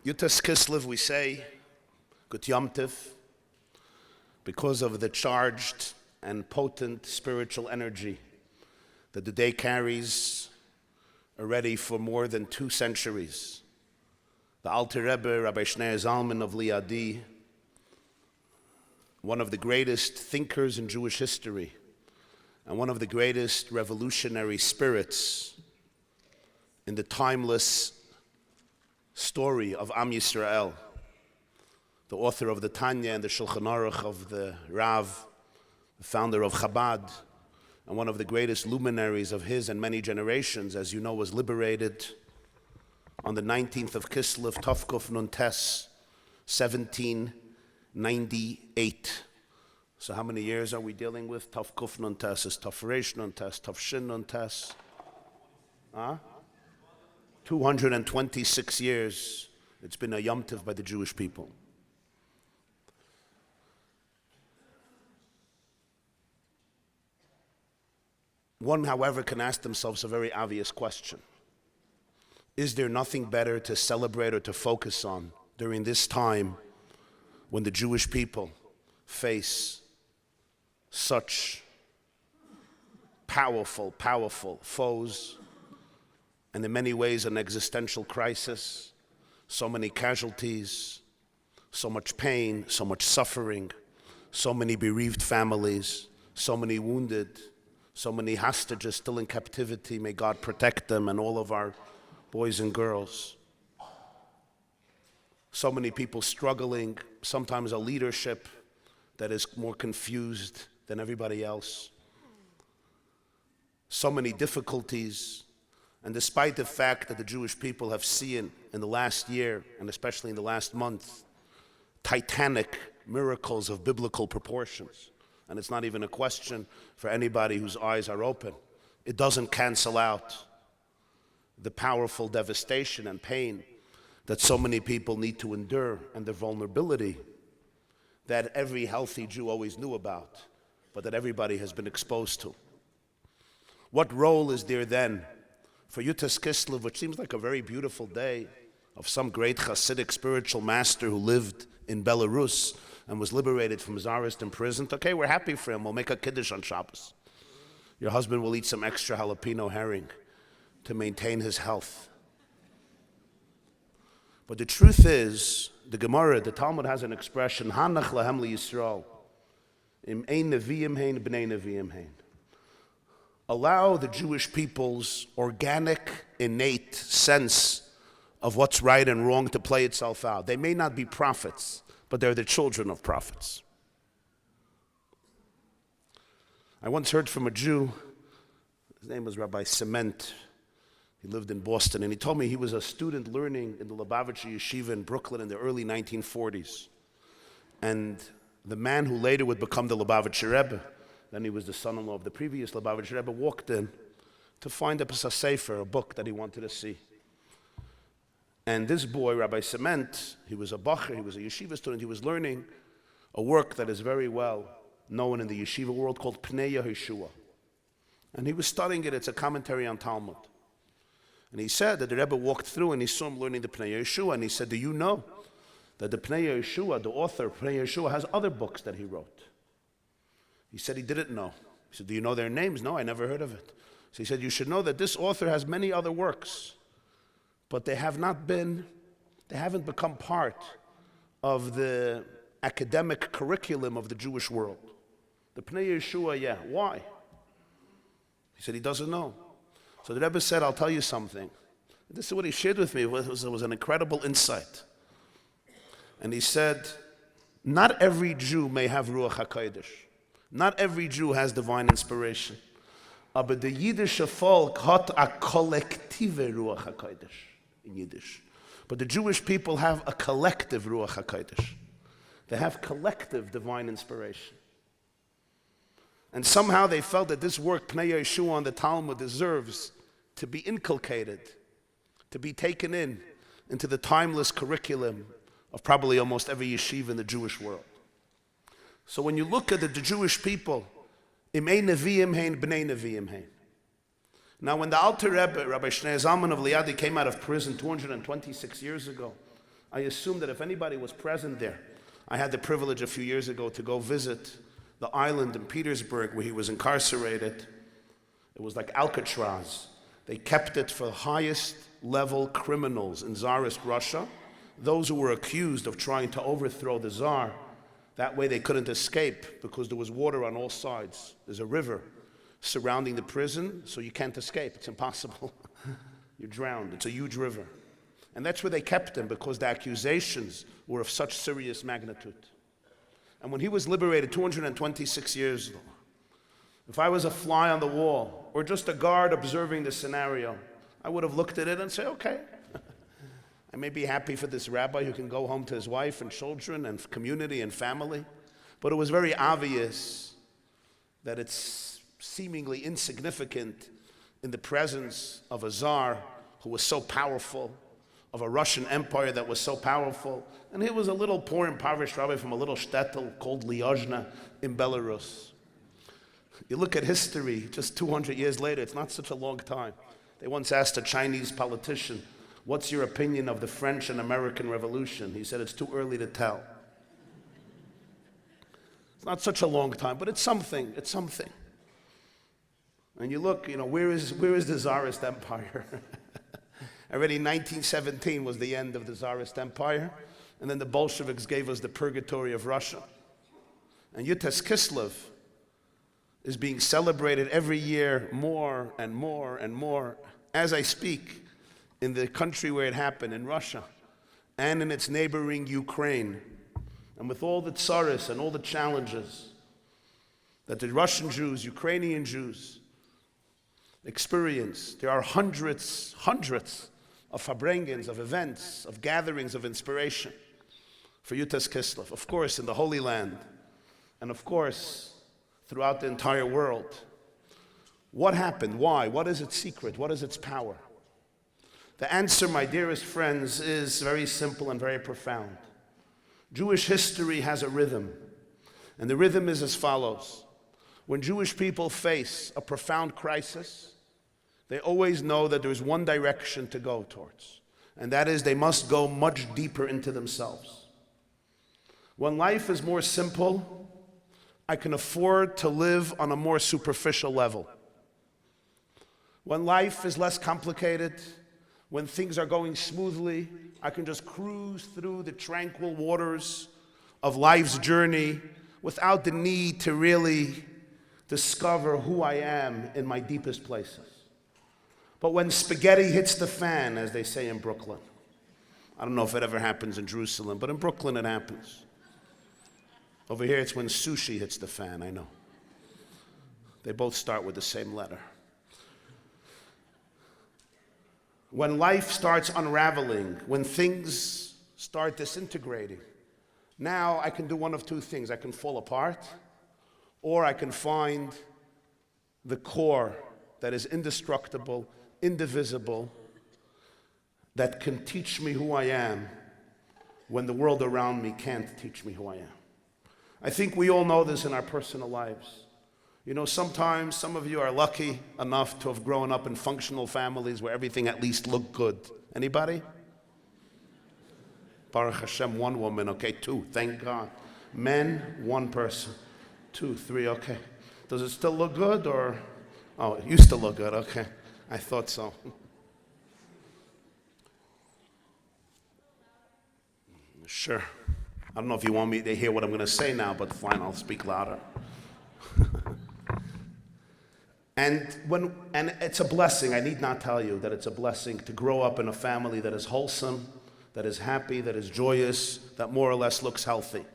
Yutas Kislev, we say, Gut Yom Tiv, because of the charged and potent spiritual energy that the day carries already for more than 2 centuries. The Alter Rebbe, Rabbi Shneur Zalman of Liadi, one of the greatest thinkers in Jewish history and one of the greatest revolutionary spirits in the timeless story of Am Yisrael, the author of the Tanya and the Shulchan Aruch of the Rav, the founder of Chabad, and one of the greatest luminaries of his and many generations, as you know, was liberated on the 19th of Kislev, Tovkuf Nun Tes, 1798. So how many years are we dealing with? Tovkuf Nun Tes is Tafresh Nun Tes, Tafshin Nun Tes. 226 years it's been a Yom Tiv by the Jewish people. One, however, can ask themselves a very obvious question. Is there nothing better to celebrate or to focus on during this time when the Jewish people face such powerful foes, and in many ways an existential crisis, so many casualties, so much pain, so much suffering, so many bereaved families, so many wounded, so many hostages still in captivity. May God protect them and all of our boys and girls. So many people struggling, sometimes a leadership that is more confused than everybody else. So many difficulties. And despite the fact that the Jewish people have seen in the last year, and especially in the last month, titanic miracles of biblical proportions, and it's not even a question for anybody whose eyes are open, it doesn't cancel out the powerful devastation and pain that so many people need to endure, and the vulnerability that every healthy Jew always knew about, but that everybody has been exposed to. What role is there then for Yutas Kislev, which seems like a very beautiful day, of some great Hasidic spiritual master who lived in Belarus and was liberated from Tsarist imprisoned? Okay, we're happy for him. We'll make a kiddush on Shabbos. Your husband will eat some extra jalapeno herring to maintain his health. But the truth is, the Gemara, the Talmud has an expression, Hanach lahem liyisrael, im ein neviim hein b'nei neviim hein. Allow the Jewish people's organic, innate sense of what's right and wrong to play itself out. They may not be prophets, but they're the children of prophets. I once heard from a Jew, his name was Rabbi Cement. He lived in Boston, and he told me he was a student learning in the Lubavitcher Yeshiva in Brooklyn in the early 1940s. And the man who later would become the Lubavitcher Rebbe, then he was the son-in-law of the previous Lubavitcher Rebbe, walked in to find a sefer, a book that he wanted to see. And this boy, Rabbi Cement, he was a bacher, he was a yeshiva student, he was learning a work that is very well known in the yeshiva world called Pnei Yehoshua. And he was studying it, it's a commentary on Talmud. And he said that the Rebbe walked through and he saw him learning the Pnei Yehoshua, and he said, do you know that the Pnei Yehoshua, the author of Pnei Yehoshua, has other books that he wrote? He said he didn't know. He said, do you know their names? No, I never heard of it. So he said, you should know that this author has many other works, but they haven't become part of the academic curriculum of the Jewish world. The Pnei Yehoshua, yeah, why? He said he doesn't know. So the Rebbe said, I'll tell you something. This is what he shared with me. It was an incredible insight. And he said, not every Jew may have Ruach HaKodesh. Not every Jew has divine inspiration. But the Yiddish folk hat a kollektive Ruach HaKodesh in Yiddish. But the Jewish people have a collective Ruach HaKodesh. They have collective divine inspiration. And somehow they felt that this work, Pnei Yehoshua on the Talmud, deserves to be inculcated, to be taken into the timeless curriculum of probably almost every yeshiva in the Jewish world. So when you look at the Jewish people, im ein neviim hein, b'nei neviim hein. Now when the Alter Rebbe, Rabbi Shneur Zalman of Liadi, came out of prison 226 years ago, I assume that if anybody was present there, I had the privilege a few years ago to go visit the island in Petersburg where he was incarcerated. It was like Alcatraz. They kept it for the highest level criminals in Tsarist Russia, those who were accused of trying to overthrow the Tsar. That way they couldn't escape because there was water on all sides. There's a river surrounding the prison, so you can't escape. It's impossible. You're drowned. It's a huge river. And that's where they kept him because the accusations were of such serious magnitude. And when he was liberated 226 years ago, if I was a fly on the wall or just a guard observing the scenario, I would have looked at it and say, okay, I may be happy for this rabbi who can go home to his wife and children and community and family. But it was very obvious that it's seemingly insignificant in the presence of a Tsar who was so powerful, of a Russian empire that was so powerful. And he was a little poor, impoverished rabbi from a little shtetl called Lyozhna in Belarus. You look at history, just 200 years later, it's not such a long time. They once asked a Chinese politician, what's your opinion of the French and American Revolution? He said, it's too early to tell. It's not such a long time, but it's something. And you look, where is the Tsarist Empire? Already 1917 was the end of the Tsarist Empire, and then the Bolsheviks gave us the purgatory of Russia. And Yutas Kislev is being celebrated every year more and more and more as I speak in the country where it happened, in Russia, and in its neighboring Ukraine. And with all the tsaris and all the challenges that the Russian Jews, Ukrainian Jews experience, there are hundreds of farbrengens, of events, of gatherings of inspiration for Yutas Kislev, of course in the Holy Land, and of course throughout the entire world. What happened? Why? What is its secret? What is its power? The answer, my dearest friends, is very simple and very profound. Jewish history has a rhythm, and the rhythm is as follows. When Jewish people face a profound crisis, they always know that there's one direction to go towards, and that is they must go much deeper into themselves. When life is more simple, I can afford to live on a more superficial level. When life is less complicated, when things are going smoothly, I can just cruise through the tranquil waters of life's journey without the need to really discover who I am in my deepest places. But when spaghetti hits the fan, as they say in Brooklyn, I don't know if it ever happens in Jerusalem, but in Brooklyn it happens. Over here it's when sushi hits the fan, I know. They both start with the same letter. When life starts unraveling, when things start disintegrating, now I can do one of two things. I can fall apart, or I can find the core that is indestructible, indivisible, that can teach me who I am when the world around me can't teach me who I am. I think we all know this in our personal lives. Sometimes some of you are lucky enough to have grown up in functional families where everything at least looked good. Anybody? Baruch Hashem, one woman, okay, two, thank God. Men, one person. 2, 3, okay. Does it still look good or? Oh, it used to look good, okay. I thought so. Sure. I don't know if you want me to hear what I'm going to say now, but fine, I'll speak louder. And it's a blessing, I need not tell you that it's a blessing to grow up in a family that is wholesome, that is happy, that is joyous, that more or less looks healthy.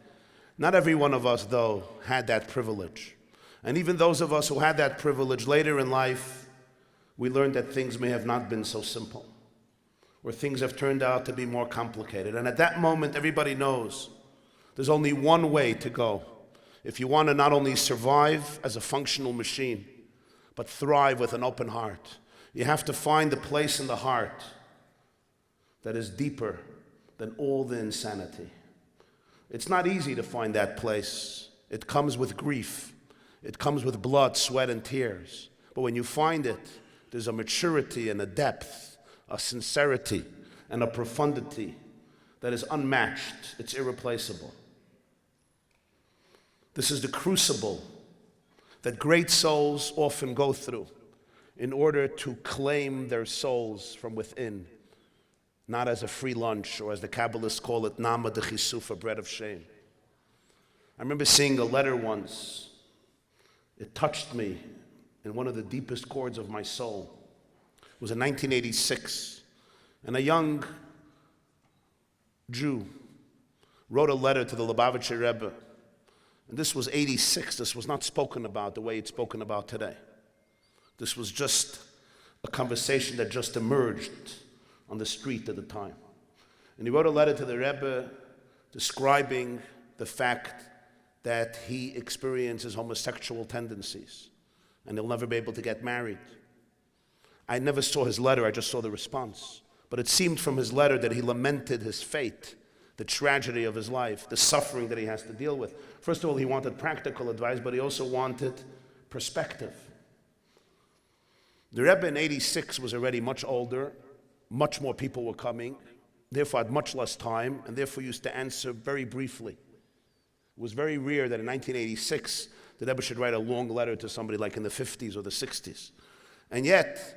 Not every one of us, though, had that privilege. And even those of us who had that privilege later in life, we learned that things may have not been so simple, or things have turned out to be more complicated. And at that moment, everybody knows there's only one way to go. If you want to not only survive as a functional machine, but thrive with an open heart, you have to find the place in the heart that is deeper than all the insanity. It's not easy to find that place. It comes with grief. It comes with blood, sweat, and tears. But when you find it, there's a maturity and a depth, a sincerity and a profundity that is unmatched. It's irreplaceable. This is the crucible that great souls often go through in order to claim their souls from within, not as a free lunch, or as the Kabbalists call it, nama de chisufa, bread of shame. I remember seeing a letter once. It touched me in one of the deepest chords of my soul. It was in 1986, and a young Jew wrote a letter to the Lubavitcher Rebbe. And this was 86. This was not spoken about the way it's spoken about today. This was just a conversation that just emerged on the street at the time. And he wrote a letter to the Rebbe describing the fact that he experiences homosexual tendencies and he'll never be able to get married. I never saw his letter, I just saw the response. But it seemed from his letter that he lamented his fate, the tragedy of his life, the suffering that he has to deal with. First of all, he wanted practical advice, but he also wanted perspective. The Rebbe in 86 was already much older, much more people were coming, therefore had much less time, and therefore used to answer very briefly. It was very rare that in 1986, the Rebbe should write a long letter to somebody like in the 50s or the 60s. And yet,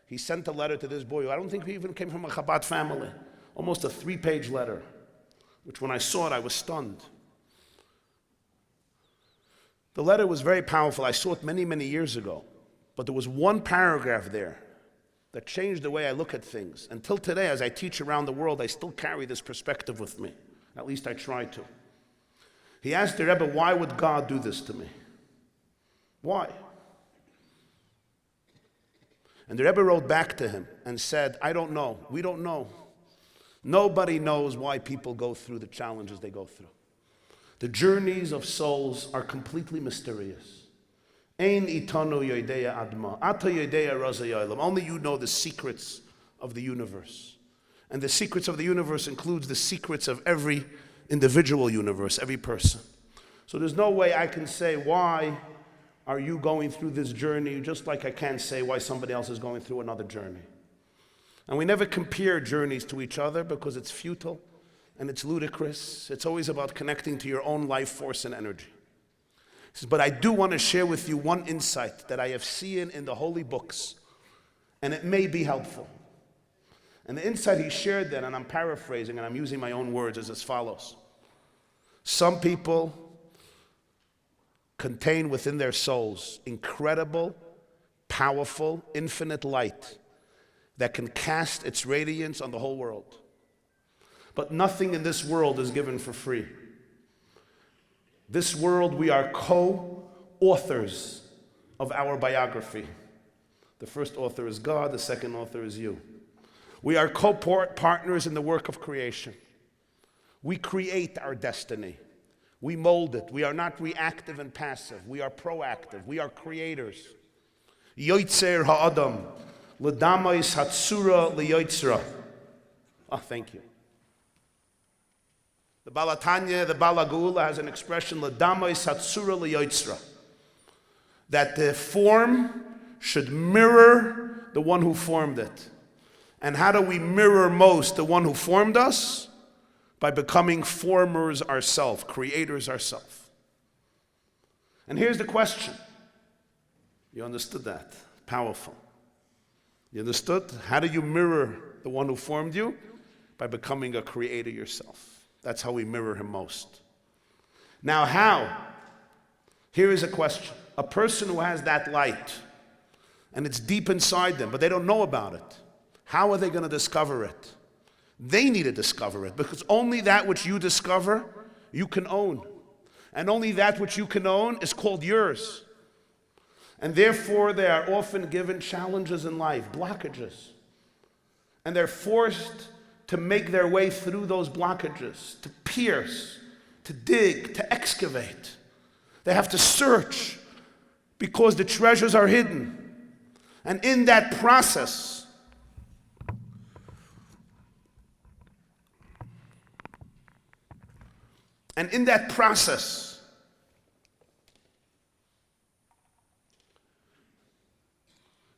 he sent a letter to this boy who I don't think he even came from a Chabad family, almost a 3-page letter, which when I saw it, I was stunned. The letter was very powerful. I saw it many, many years ago. But there was one paragraph there that changed the way I look at things. Until today, as I teach around the world, I still carry this perspective with me. At least I try to. He asked the Rebbe, why would God do this to me? Why? And the Rebbe wrote back to him and said, I don't know. We don't know. Nobody knows why people go through the challenges they go through. The journeys of souls are completely mysterious. Ein itanu yodeya adma, ata yodeya raza yolam. Only you know the secrets of the universe. And the secrets of the universe includes the secrets of every individual universe, every person. So there's no way I can say, why are you going through this journey, just like I can't say why somebody else is going through another journey. And we never compare journeys to each other because it's futile and it's ludicrous. It's always about connecting to your own life force and energy. He says, but I do want to share with you one insight that I have seen in the holy books, and it may be helpful. And the insight he shared then, and I'm paraphrasing and I'm using my own words, is as follows. Some people contain within their souls incredible, powerful, infinite light that can cast its radiance on the whole world. But nothing in this world is given for free. This world, we are co-authors of our biography. The first author is God, the second author is you. We are co-partners in the work of creation. We create our destiny. We mold it. We are not reactive and passive. We are proactive. We are creators. Yoitzer ha'adam, l'damais hatsura liyotzra. Oh, thank you. The Balatanya, the Balagula has an expression, l'damais hatsura liyotzra, that the form should mirror the one who formed it. And how do we mirror most the one who formed us? By becoming formers ourselves, creators ourselves. And here's the question. You understood that? Powerful. You understood? How do you mirror the one who formed you? By becoming a creator yourself. That's how we mirror him most. Now how? Here is a question. A person who has that light, and it's deep inside them, but they don't know about it. How are they going to discover it? They need to discover it, because only that which you discover, you can own. And only that which you can own is called yours. And therefore, they are often given challenges in life, blockages. And they're forced to make their way through those blockages, to pierce, to dig, to excavate. They have to search because the treasures are hidden. And in that process,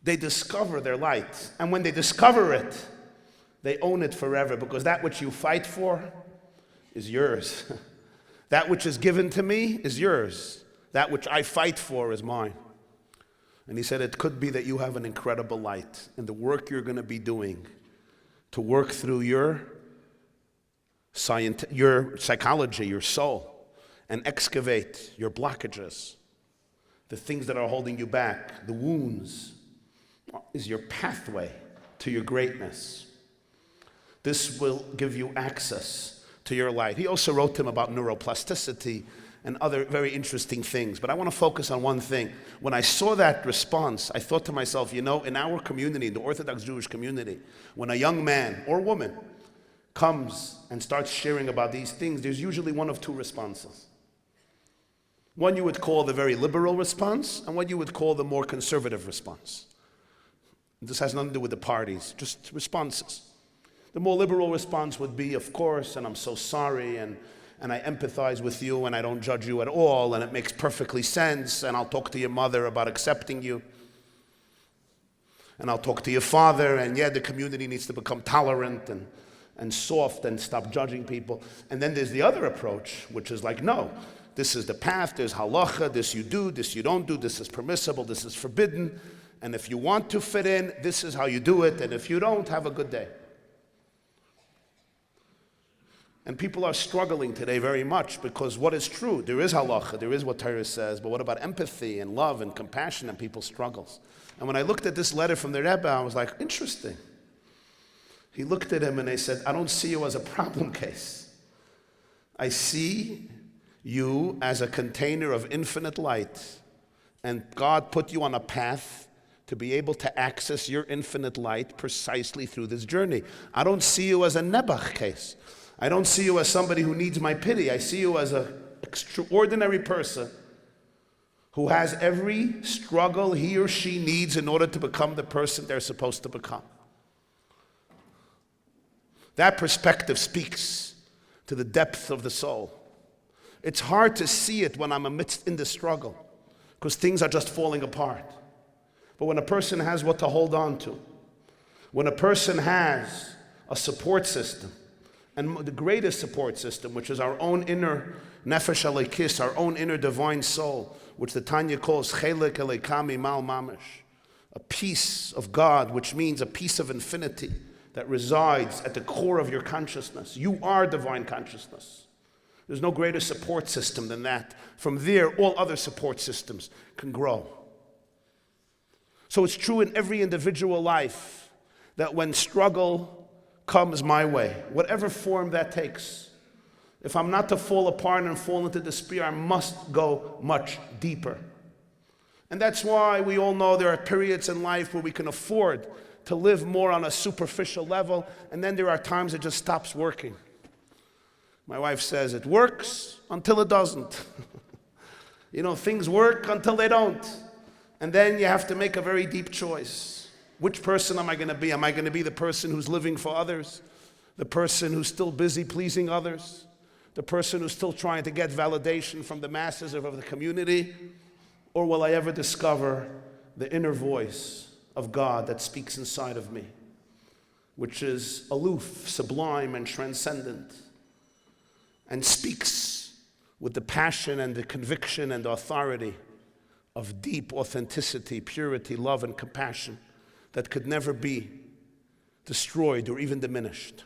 they discover their light. And when they discover it, they own it forever, because that which you fight for is yours. That which is given to me is yours. That which I fight for is mine. And he said, it could be that you have an incredible light, and the work you're going to be doing to work through your psychology, your soul, and excavate your blockages, the things that are holding you back, the wounds, is your pathway to your greatness. This will give you access to your light. He also wrote to him about neuroplasticity and other very interesting things. But I want to focus on one thing. When I saw that response, I thought to myself, in our community, in the Orthodox Jewish community, when a young man or woman comes and starts sharing about these things, there's usually one of two responses. One you would call the very liberal response, and one you would call the more conservative response. This has nothing to do with the parties, just responses. The more liberal response would be, of course, and I'm so sorry, and I empathize with you, and I don't judge you at all, and it makes perfectly sense, and I'll talk to your mother about accepting you, and I'll talk to your father, and the community needs to become tolerant and soft and stop judging people. And then there's the other approach, which is like, no, this is the path, there's halacha, this you do, this you don't do, this is permissible, this is forbidden, and if you want to fit in, this is how you do it, and if you don't, have a good day. And people are struggling today very much, because what is true? There is halacha, there is what Torah says, but what about empathy and love and compassion and people's struggles? And when I looked at this letter from the Rebbe, I was like, interesting. He looked at him and he said, I don't see you as a problem case. I see you as a container of infinite light, and God put you on a path to be able to access your infinite light precisely through this journey. I don't see you as a Nebuch case. I don't see you as somebody who needs my pity. I see you as an extraordinary person who has every struggle he or she needs in order to become the person they're supposed to become. That perspective speaks to the depth of the soul. It's hard to see it when I'm amidst in the struggle, because things are just falling apart. But when a person has what to hold on to, when a person has a support system, and the greatest support system, which is our own inner nefesh alekis, our own inner divine soul, which the Tanya calls chelek elekami mal mamish, a piece of God, which means a piece of infinity that resides at the core of your consciousness. You are divine consciousness. There's no greater support system than that. From there, all other support systems can grow. So it's true in every individual life that when struggle comes my way, whatever form that takes, if I'm not to fall apart and fall into despair, I must go much deeper. And that's why we all know there are periods in life where we can afford to live more on a superficial level, and then there are times it just stops working. My wife says it works until it doesn't. Things work until they don't. And then you have to make a very deep choice. Which person am I going to be? Am I going to be the person who's living for others? The person who's still busy pleasing others? The person who's still trying to get validation from the masses of the community? Or will I ever discover the inner voice of God that speaks inside of me, which is aloof, sublime, and transcendent, and speaks with the passion and the conviction and the authority of deep authenticity, purity, love, and compassion that could never be destroyed or even diminished.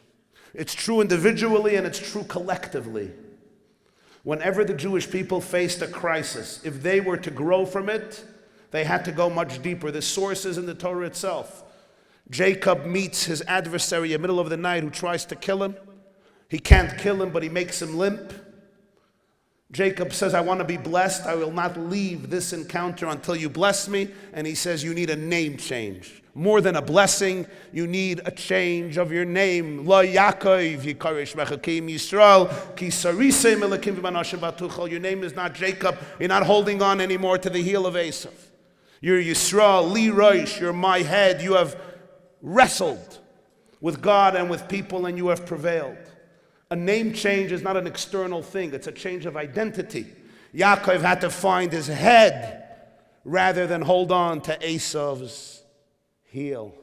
It's true individually and it's true collectively. Whenever the Jewish people faced a crisis, if they were to grow from it, they had to go much deeper. The source is in the Torah itself. Jacob meets his adversary in the middle of the night who tries to kill him. He can't kill him, but he makes him limp. Jacob says, I want to be blessed. I will not leave this encounter until you bless me. And he says, you need a name change. More than a blessing, you need a change of your name. Lo Yaakov, Yikarish Mechakim Yisrael, Ki Sarisei Melakim V'Manashim Batuchol. Your name is not Jacob. You're not holding on anymore to the heel of Esav. You're Yisrael, Li Roish. You're my head. You have wrestled with God and with people, and you have prevailed. A name change is not an external thing. It's a change of identity. Yaakov had to find his head rather than hold on to Esav's heel.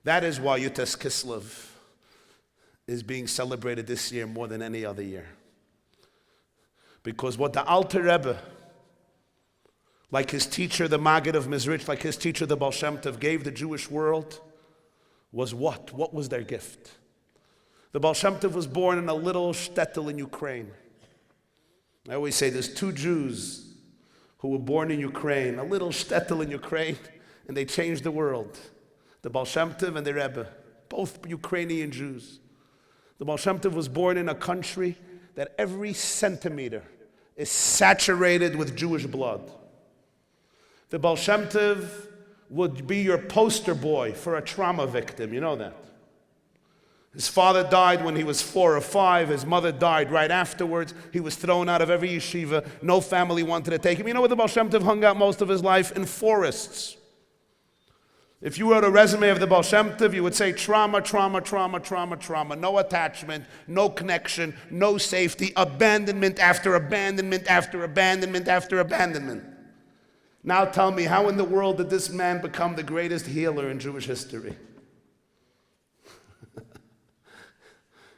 That is why Yutes Kislev is being celebrated this year more than any other year. Because what the Alter Rebbe, like his teacher, the Maggid of Mizrich, like his teacher, the Baal Shem Tov, gave the Jewish world was what? What was their gift? The Baal Shem Tov was born in a little shtetl in Ukraine. I always say there's two Jews who were born in Ukraine, a little shtetl in Ukraine, and they changed the world. The Baal Shem Tov and the Rebbe, both Ukrainian Jews. The Baal Shem Tov was born in a country that every centimeter is saturated with Jewish blood. The Baal Shem Tov would be your poster boy for a trauma victim, you know that. His father died when he was 4 or 5. His mother died right afterwards. He was thrown out of every yeshiva. No family wanted to take him. You know where the Baal Shem Tov hung out most of his life? In forests. If you wrote a resume of the Baal Shem Tov, you would say trauma, trauma, trauma, trauma, trauma. No attachment, no connection, no safety, abandonment after abandonment after abandonment after abandonment. Now tell me, how in the world did this man become the greatest healer in Jewish history?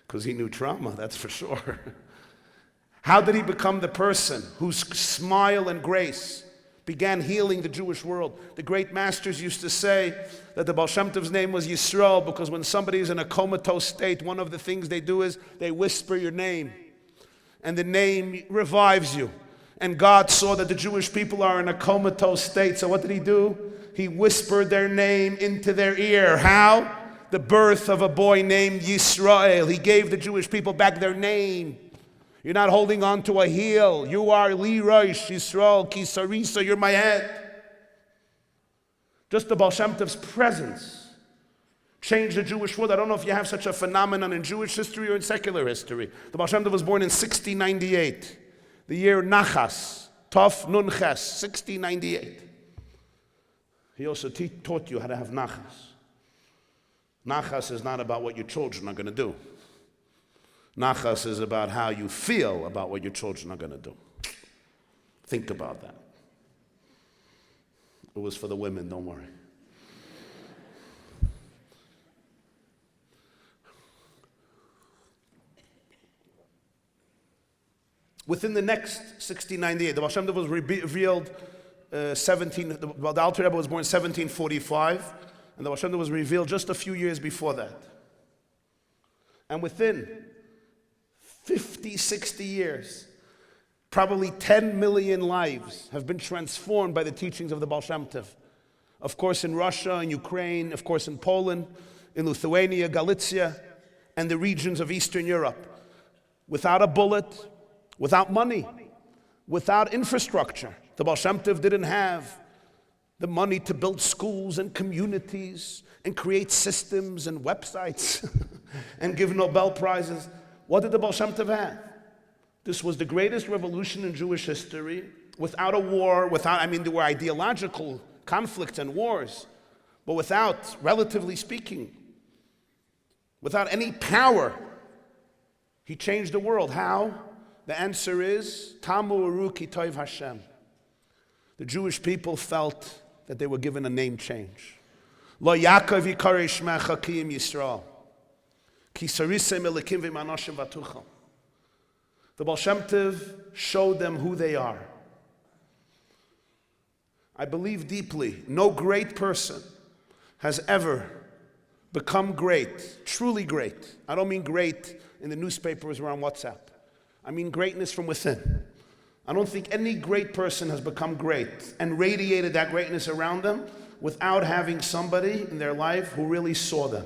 Because he knew trauma, that's for sure. How did he become the person whose smile and grace began healing the Jewish world? The great masters used to say that the Baal Shem Tov's name was Yisrael because when somebody is in a comatose state, one of the things they do is they whisper your name. And the name revives you. And God saw that the Jewish people are in a comatose state, so what did he do? He whispered their name into their ear. How? The birth of a boy named Yisrael. He gave the Jewish people back their name. You're not holding on to a heel. You are Li Rosh Yisrael Ki Sarisa. You're my head. Just the Baal Shem Tov's presence changed the Jewish world. I don't know if you have such a phenomenon in Jewish history or in secular history. The Baal Shem Tov was born in 1698, the year Nachas, Tov Nun Ches, 1698. He also taught you how to have Nachas. Nachas is not about what your children are going to do. Nachas is about how you feel about what your children are going to do. Think about that. It was for the women, don't worry. Within the next 1698, the Baal Shem Tov was revealed the Alter Rebbe was born in 1745, and the Baal Shem Tov was revealed just a few years before that. And within 50, 60 years, probably 10 million lives have been transformed by the teachings of the Baal Shem Tov. Of course in Russia, in Ukraine, of course in Poland, in Lithuania, Galicia, and the regions of Eastern Europe. Without a bullet, without money, without infrastructure. The Baal Shem Tov didn't have the money to build schools and communities and create systems and websites and give Nobel Prizes. What did the Baal Shem Tov have? This was the greatest revolution in Jewish history, without a war, there were ideological conflicts and wars, but without, relatively speaking, without any power, he changed the world. How? The answer is, Tamu Uru Ki Toiv Hashem. The Jewish people felt that they were given a name change. Lo Yaakov Yikarei Shmecha Ki Im Yisrael. Ki Sarisem Elikim V'Manoshim V'Tuchel. The Baal Shem Tov showed them who they are. I believe deeply, no great person has ever become great, truly great. I don't mean great in the newspapers or on WhatsApp. I mean greatness from within. I don't think any great person has become great and radiated that greatness around them without having somebody in their life who really saw them.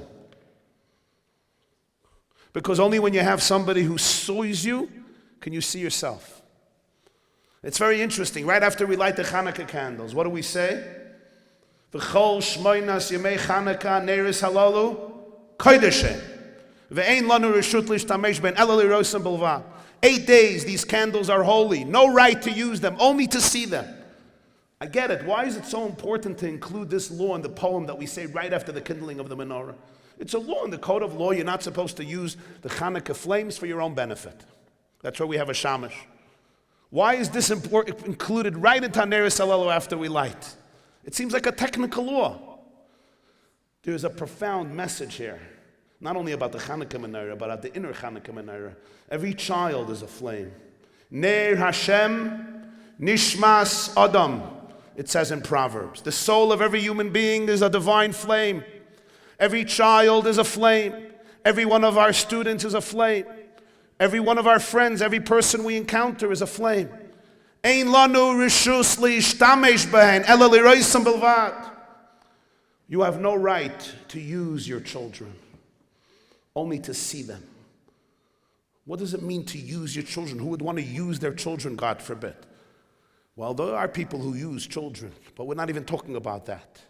Because only when you have somebody who sees you, can you see yourself. It's very interesting. Right after we light the Hanukkah candles, what do we say? V'chol shmoinas yemei Hanukkah neris halalu koydeshe. Ve'ein lanu reshut lishtamesh ben ela lirosim bilvad. 8 days, these candles are holy. No right to use them, only to see them. I get it. Why is it so important to include this law in the poem that we say right after the kindling of the menorah? It's a law in the code of law. You're not supposed to use the Hanukkah flames for your own benefit. That's why we have a shamash. Why is this included right in Taneris Halalu after we light? It seems like a technical law. There's a profound message here, not only about the Chanukah menorah, but about the inner Chanukah menorah. Every child is a flame. Ner Hashem nishmas Adam, it says in Proverbs. The soul of every human being is a divine flame. Every child is a flame. Every one of our students is a flame. Every one of our friends, every person we encounter is a flame. Ein lanu rishus liishtamesh behen ela liroisam bilvad. You have no right to use your children, only to see them. What does it mean to use your children? Who would want to use their children, God forbid? Well, there are people who use children, but we're not even talking about that.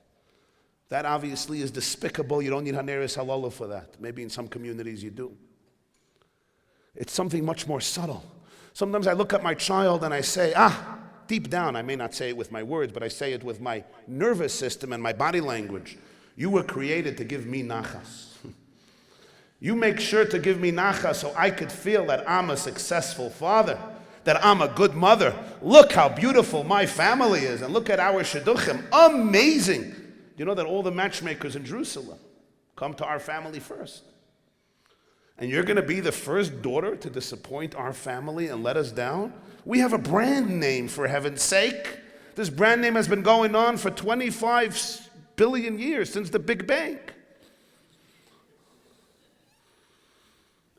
That obviously is despicable. You don't need Haneris Halala for that. Maybe in some communities you do. It's something much more subtle. Sometimes I look at my child and I say, deep down, I may not say it with my words, but I say it with my nervous system and my body language. You were created to give me nachas. You make sure to give me nachas so I could feel that I'm a successful father, that I'm a good mother. Look how beautiful my family is, and look at our shidduchim. Amazing. You know that all the matchmakers in Jerusalem come to our family first. And you're going to be the first daughter to disappoint our family and let us down? We have a brand name, for heaven's sake. This brand name has been going on for 25 billion years, since the Big Bang.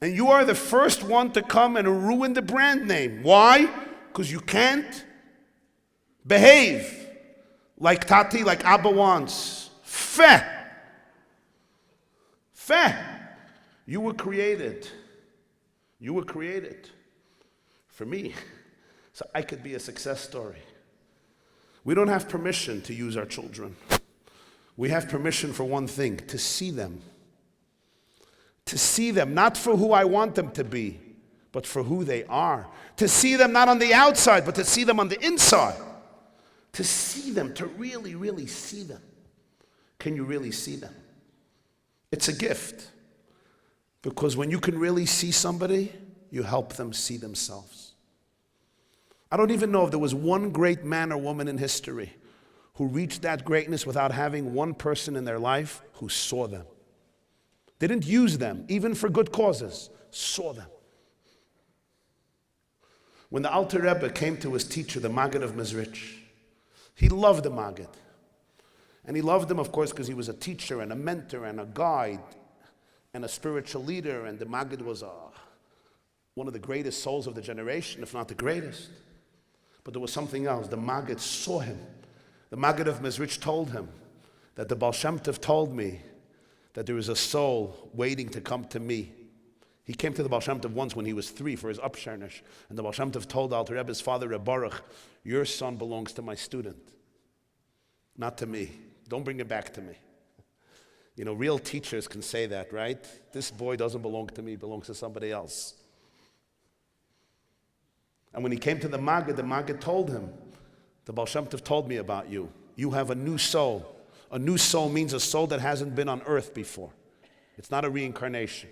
And you are the first one to come and ruin the brand name. Why? Because you can't behave like Tati, like Abba wants. Feh. You were created. You were created for me, so I could be a success story. We don't have permission to use our children. We have permission for one thing, to see them. To see them, not for who I want them to be, but for who they are. To see them not on the outside, but to see them on the inside. To see them, to really, really see them. Can you really see them? It's a gift. Because when you can really see somebody, you help them see themselves. I don't even know if there was one great man or woman in history who reached that greatness without having one person in their life who saw them. Didn't use them, even for good causes, saw them. When the Alter Rebbe came to his teacher, the Maggid of Mezrich, he loved the Maggid. And he loved him, of course, because he was a teacher and a mentor and a guide and a spiritual leader, and the Maggid was one of the greatest souls of the generation, if not the greatest. But there was something else. The Maggid saw him. The Maggid of Mezrich told him that the Baal Shem Tov told me that there is a soul waiting to come to me. He came to the Baal Shem Tov once when he was 3 for his upshernish, and the Baal Shem Tov told Alter Rebbe's father, Reb Baruch, your son belongs to my student, not to me. Don't bring it back to me. You know, real teachers can say that, right? This boy doesn't belong to me, it belongs to somebody else. And when he came to the Maggid told him, the Baal Shem Tov told me about you. You have a new soul. A new soul means a soul that hasn't been on earth before. It's not a reincarnation.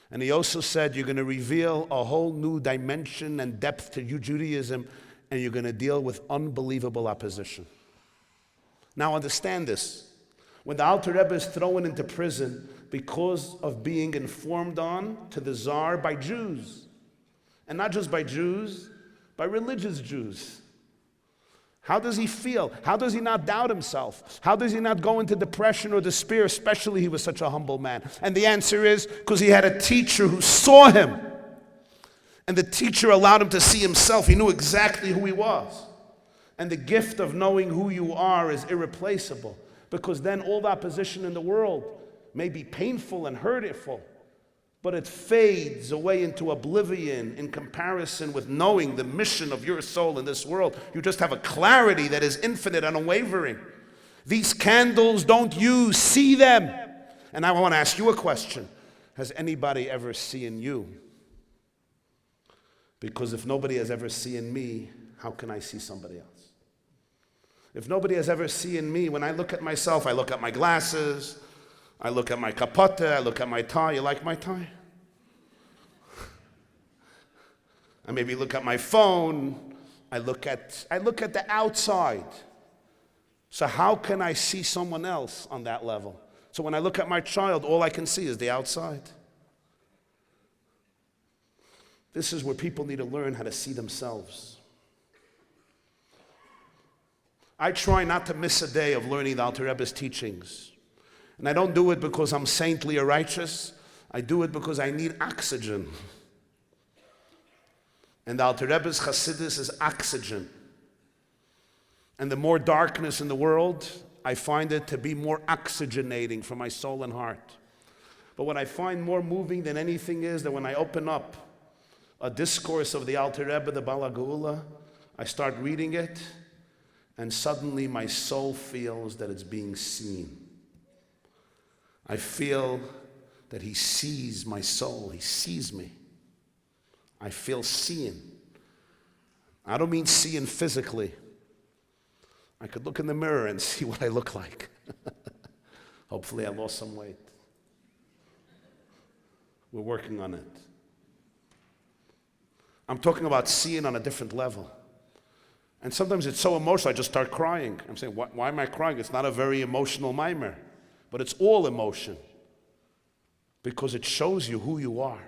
And he also said you're going to reveal a whole new dimension and depth to your Judaism, and you're going to deal with unbelievable opposition. Now understand this. When the Alter Rebbe is thrown into prison because of being informed on to the Tsar by Jews, and not just by Jews, by religious Jews. How does he feel? How does he not doubt himself? How does he not go into depression or despair, especially he was such a humble man? And the answer is because he had a teacher who saw him. And the teacher allowed him to see himself. He knew exactly who he was. And the gift of knowing who you are is irreplaceable, because then all the opposition in the world may be painful and hurtful, but it fades away into oblivion in comparison with knowing the mission of your soul in this world. You just have a clarity that is infinite and unwavering. These candles don't you see them. And now I want to ask you a question. Has anybody ever seen you? Because if nobody has ever seen me, how can I see somebody else? If nobody has ever seen me, when I look at myself, I look at my glasses, I look at my capote, I look at my tie. You like my tie? I maybe look at my phone. I look at the outside. So how can I see someone else on that level? So when I look at my child, all I can see is the outside. This is where people need to learn how to see themselves. I try not to miss a day of learning the Alter Rebbe's teachings. And I don't do it because I'm saintly or righteous. I do it because I need oxygen. And the Alter Rebbe's Chassidus is oxygen. And the more darkness in the world, I find it to be more oxygenating for my soul and heart. But what I find more moving than anything is that when I open up a discourse of the Alter Rebbe, the Bala Geula, I start reading it, and suddenly my soul feels that it's being seen. I feel that he sees my soul. He sees me. I feel seeing. I don't mean seeing physically. I could look in the mirror and see what I look like. Hopefully I lost some weight. We're working on it. I'm talking about seeing on a different level. And sometimes it's so emotional, I just start crying. I'm saying, why am I crying? It's not a very emotional mimer, but it's all emotion because it shows you who you are.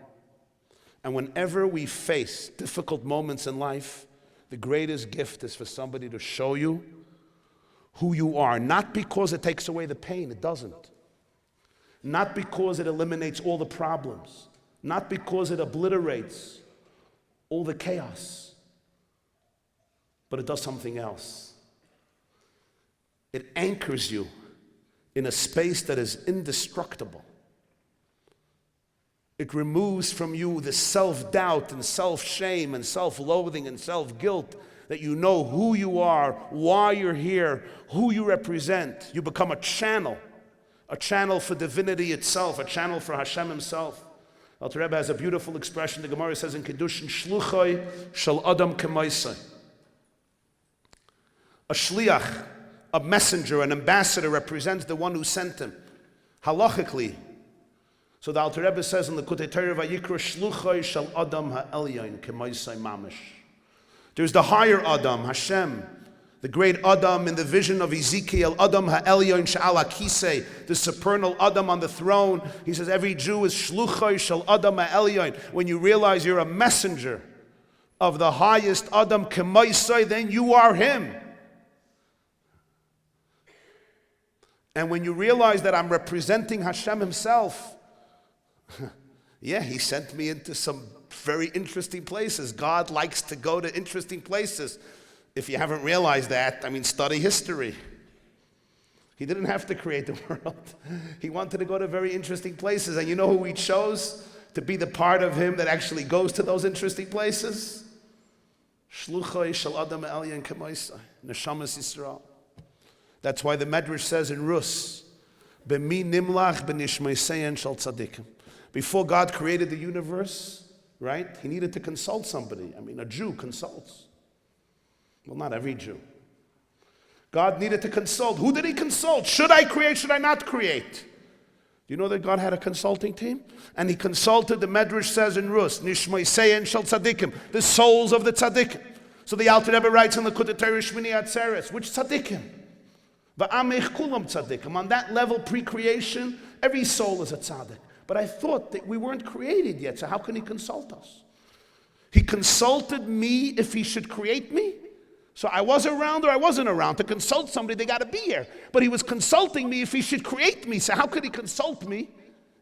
And whenever we face difficult moments in life, the greatest gift is for somebody to show you who you are, not because it takes away the pain, it doesn't. Not because it eliminates all the problems, not because it obliterates all the chaos, but it does something else. It anchors you in a space that is indestructible. It removes from you the self-doubt and self-shame and self-loathing and self-guilt that you know who you are, why you're here, who you represent. You become a channel for divinity itself, a channel for Hashem himself. Alter Rebbe has a beautiful expression. The Gemara says in Kiddushin, Shluchai shel Adam kemaisai. A shliach, a messenger, an ambassador represents the one who sent him. Halachically. So the Alter Rebbe says in the Kutei Torah Vayikra, Shluchai shel Adam ha'elyon kemaisai mamish. There's the higher Adam, Hashem, the great Adam in the vision of Ezekiel, Adam ha'elyon she'ala kisei, the supernal Adam on the throne. He says every Jew is shluchai shel Adam ha'elyon. When you realize you're a messenger of the highest Adam kemaisai, then you are him. And when you realize that I'm representing Hashem himself, yeah, he sent me into some very interesting places. God likes to go to interesting places. If you haven't realized that, study history. He didn't have to create the world. He wanted to go to very interesting places. And you know who he chose to be the part of him that actually goes to those interesting places? Shluchai shel Adam elyon kemaisai, neshamas Yisrael. That's why the Medrash says in Rus, B'mi nimlach b'nishmeisein shel tzadikim. Before God created the universe, right, he needed to consult somebody. A Jew consults. Well, not every Jew. God needed to consult. Who did he consult? Should I create? Should I not create? Do you know that God had a consulting team? And he consulted, the Medrash says in Rus, Nishmeisein shel tzadikim, the souls of the tzadikim. So the Alter Rebbe writes in the Kutei Torah Shmini Atzeres, which tzadikim? Va'amech kulam tzadikim. On that level, pre-creation, every soul is a tzadik. But I thought that we weren't created yet, so how can he consult us? He consulted me if he should create me. So I was around or I wasn't around. To consult somebody, they got to be here. But he was consulting me if he should create me. So how could he consult me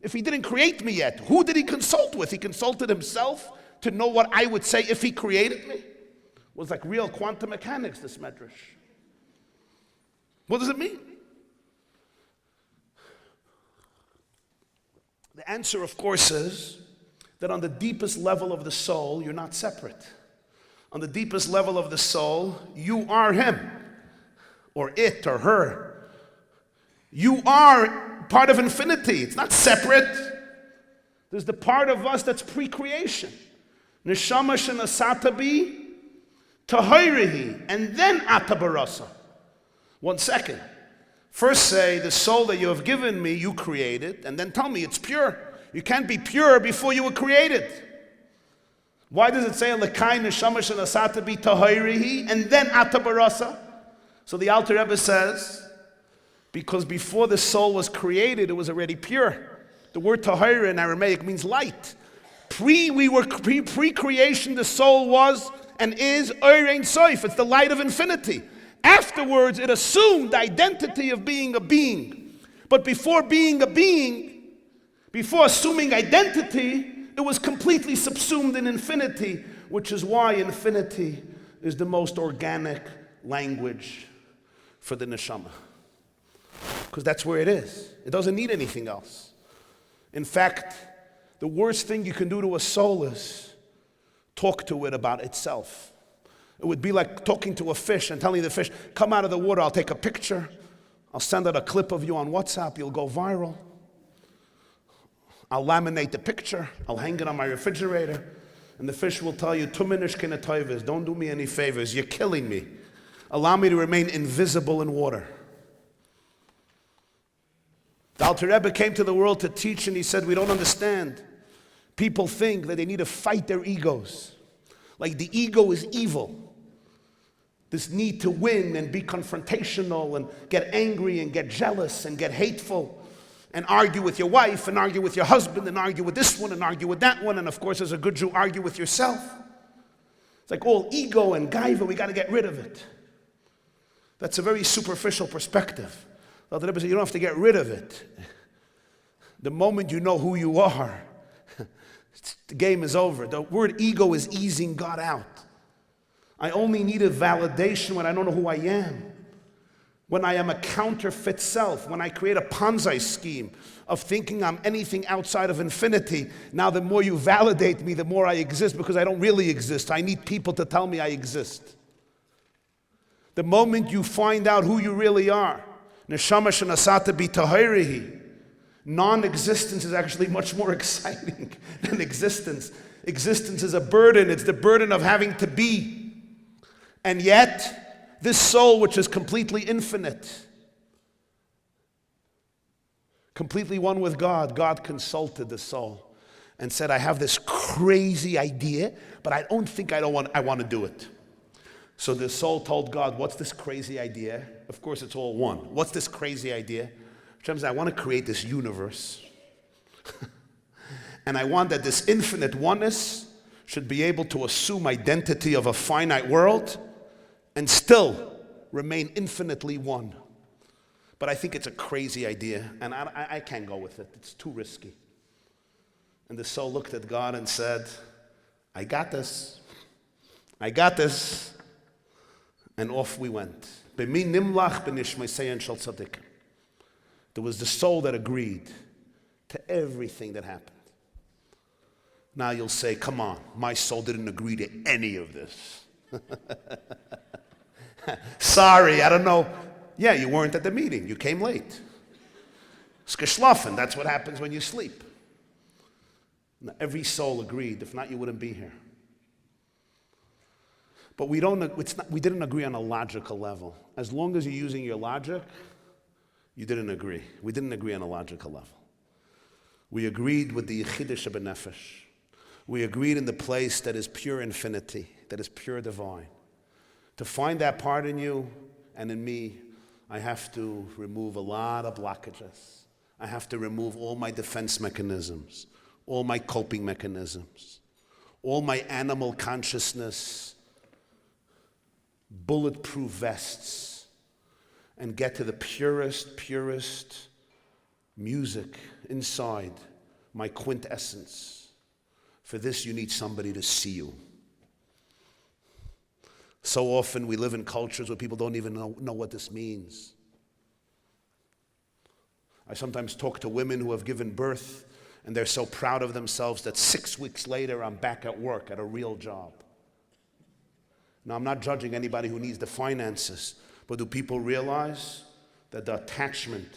if he didn't create me yet? Who did he consult with? He consulted himself to know what I would say if he created me? It was like real quantum mechanics, this medrash. What does it mean? The answer, of course, is that on the deepest level of the soul, you're not separate. On the deepest level of the soul, you are him, or it, or her. You are part of infinity. It's not separate. There's the part of us that's pre-creation. Neshama shenasata bi tahirihi, and then atabarasa. 1 second. First say, the soul that you have given me, you created, and then tell me it's pure. You can't be pure before you were created. Why does it say, Lekai neshama shenasata bi tahirihi, and then atabarasa? So the Alter Rebbe says, Because before the soul was created, it was already pure. The word tahira in Aramaic means light. Pre-creation, the soul was and is Or Ein Sof. It's the light of infinity. Afterwards, it assumed the identity of being a being. But before being a being, before assuming identity, it was completely subsumed in infinity, which is why infinity is the most organic language for the neshama. Because that's where it is. It doesn't need anything else. In fact, the worst thing you can do to a soul is talk to it about itself. It would be like talking to a fish and telling the fish, come out of the water, I'll take a picture. I'll send out a clip of you on WhatsApp, you'll go viral. I'll laminate the picture, I'll hang it on my refrigerator, and the fish will tell you, don't do me any favors, you're killing me. Allow me to remain invisible in water. The Alter Rebbe came to the world to teach, and he said, we don't understand. People think that they need to fight their egos. Like the ego is evil. This need to win and be confrontational and get angry and get jealous and get hateful and argue with your wife and argue with your husband and argue with this one and argue with that one, and of course as a good Jew, argue with yourself. It's like all ego and gaiva, we got to get rid of it. That's a very superficial perspective. The Alter Rebbe said, you don't have to get rid of it. The moment you know who you are, the game is over. The word ego is easing God out. I only need a validation when I don't know who I am. When I am a counterfeit self, when I create a Ponzi scheme of thinking I'm anything outside of infinity. Now the more you validate me, the more I exist, because I don't really exist. I need people to tell me I exist. The moment you find out who you really are, neshama shenasata b'tahirihi, non-existence is actually much more exciting than existence. Existence is a burden. It's the burden of having to be. And yet, this soul, which is completely infinite, completely one with God, God consulted the soul and said, I have this crazy idea, but I want to do it. So the soul told God, what's this crazy idea? Of course, it's all one. What's this crazy idea? Hashem said, I want to create this universe. And I want that this infinite oneness should be able to assume identity of a finite world and still remain infinitely one. But I think it's a crazy idea, and I can't go with it. It's too risky. And the soul looked at God and said, I got this. I got this. And off we went. There was the soul that agreed to everything that happened. Now you'll say, come on, my soul didn't agree to any of this. Sorry, I don't know. Yeah, you weren't at the meeting. You came late. It's geschlafen. That's what happens when you sleep. Now, every soul agreed. If not, you wouldn't be here. But we didn't agree on a logical level. As long as you're using your logic, you didn't agree. We didn't agree on a logical level. We agreed with the Yechidah Shebenefesh. We agreed in the place that is pure infinity, that is pure divine. To find that part in you and in me, I have to remove a lot of blockages. I have to remove all my defense mechanisms, all my coping mechanisms, all my animal consciousness, bulletproof vests, and get to the purest music inside my quintessence. For this, you need somebody to see you. So often we live in cultures where people don't even know what this means. I sometimes talk to women who have given birth, and they're so proud of themselves that 6 weeks later, I'm back at work at a real job. Now, I'm not judging anybody who needs the finances, but do people realize that the attachment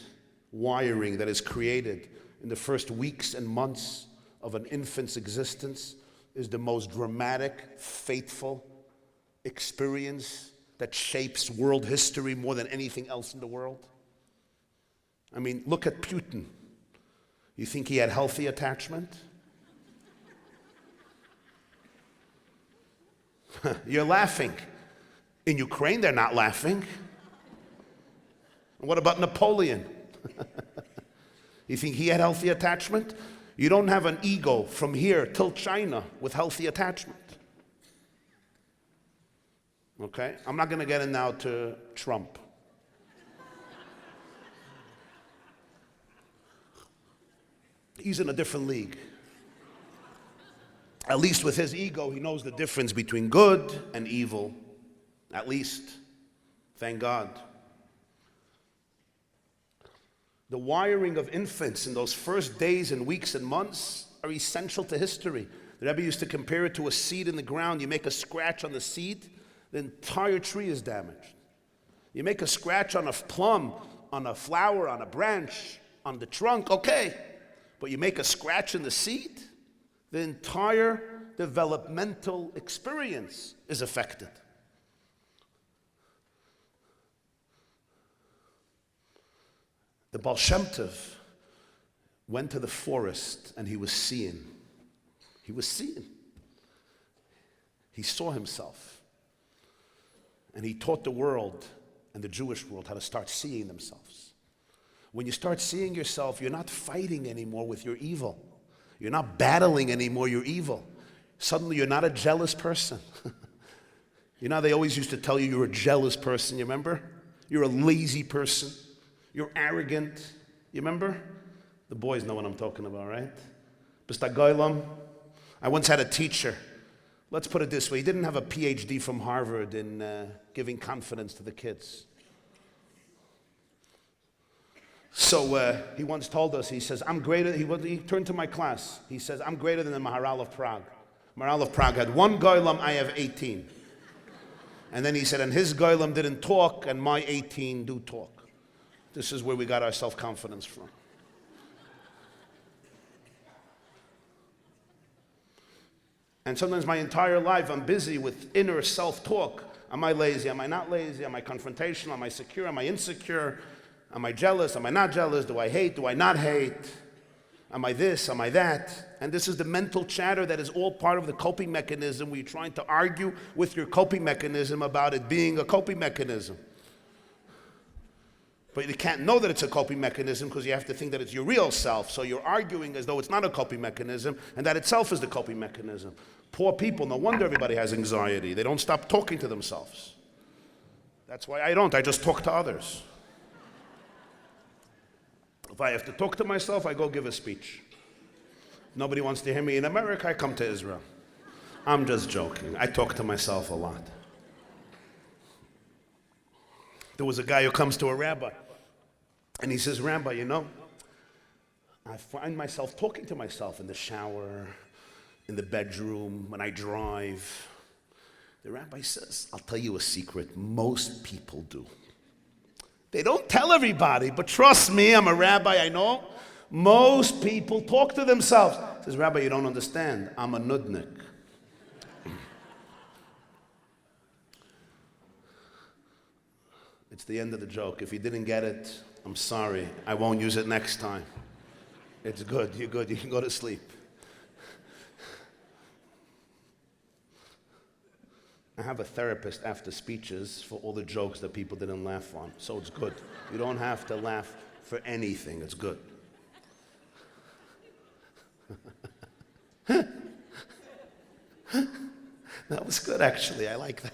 wiring that is created in the first weeks and months of an infant's existence is the most dramatic, fateful experience that shapes world history more than anything else in the world? I mean, look at Putin. You think he had healthy attachment? You're laughing. In Ukraine, they're not laughing. And what about Napoleon? You think he had healthy attachment? You don't have an ego from here till China with healthy attachment. Okay? I'm not going to get in now to Trump. He's in a different league. At least with his ego, he knows the difference between good and evil. At least. Thank God. The wiring of infants in those first days and weeks and months are essential to history. The Rebbe used to compare it to a seed in the ground. You make a scratch on the seed, the entire tree is damaged. You make a scratch on a plum, on a flower, on a branch, on the trunk, okay. But you make a scratch in the seed, the entire developmental experience is affected. The Baal Shem Tov went to the forest and he was seeing. He was seeing. He saw himself. And he taught the world and the Jewish world how to start seeing themselves. When you start seeing yourself, you're not fighting anymore with your evil. You're not battling anymore your evil. Suddenly you're not a jealous person. You know, they always used to tell you you're a jealous person, you remember? You're a lazy person. You're arrogant. You remember? The boys know what I'm talking about, right? B'stagoylam. I once had a teacher. Let's put it this way. He didn't have a PhD from Harvard in giving confidence to the kids. So he once told us, he says, I'm greater. He turned to my class. He says, I'm greater than the Maharal of Prague. Maharal of Prague had one goylam, I have 18. And then he said, and his goylam didn't talk, and my 18 do talk. This is where we got our self-confidence from. And sometimes my entire life I'm busy with inner self-talk. Am I lazy? Am I not lazy? Am I confrontational? Am I secure? Am I insecure? Am I jealous? Am I not jealous? Do I hate? Do I not hate? Am I this? Am I that? And this is the mental chatter that is all part of the coping mechanism where you're trying to argue with your coping mechanism about it being a coping mechanism. But you can't know that it's a coping mechanism because you have to think that it's your real self. So you're arguing as though it's not a coping mechanism and that itself is the coping mechanism. Poor people, no wonder everybody has anxiety. They don't stop talking to themselves. That's why I don't. I just talk to others. If I have to talk to myself, I go give a speech. Nobody wants to hear me in America, I come to Israel. I'm just joking. I talk to myself a lot. There was a guy who comes to a rabbi, and he says, Rabbi, you know, I find myself talking to myself in the shower, in the bedroom, when I drive. The rabbi says, I'll tell you a secret, most people do. They don't tell everybody, but trust me, I'm a rabbi, I know. Most people talk to themselves. He says, Rabbi, you don't understand. I'm a nudnik. It's the end of the joke. If you didn't get it, I'm sorry. I won't use it next time. It's good. You're good. You can go to sleep. I have a therapist after speeches for all the jokes that people didn't laugh on. So it's good. You don't have to laugh for anything. It's good. That was good, actually. I like that.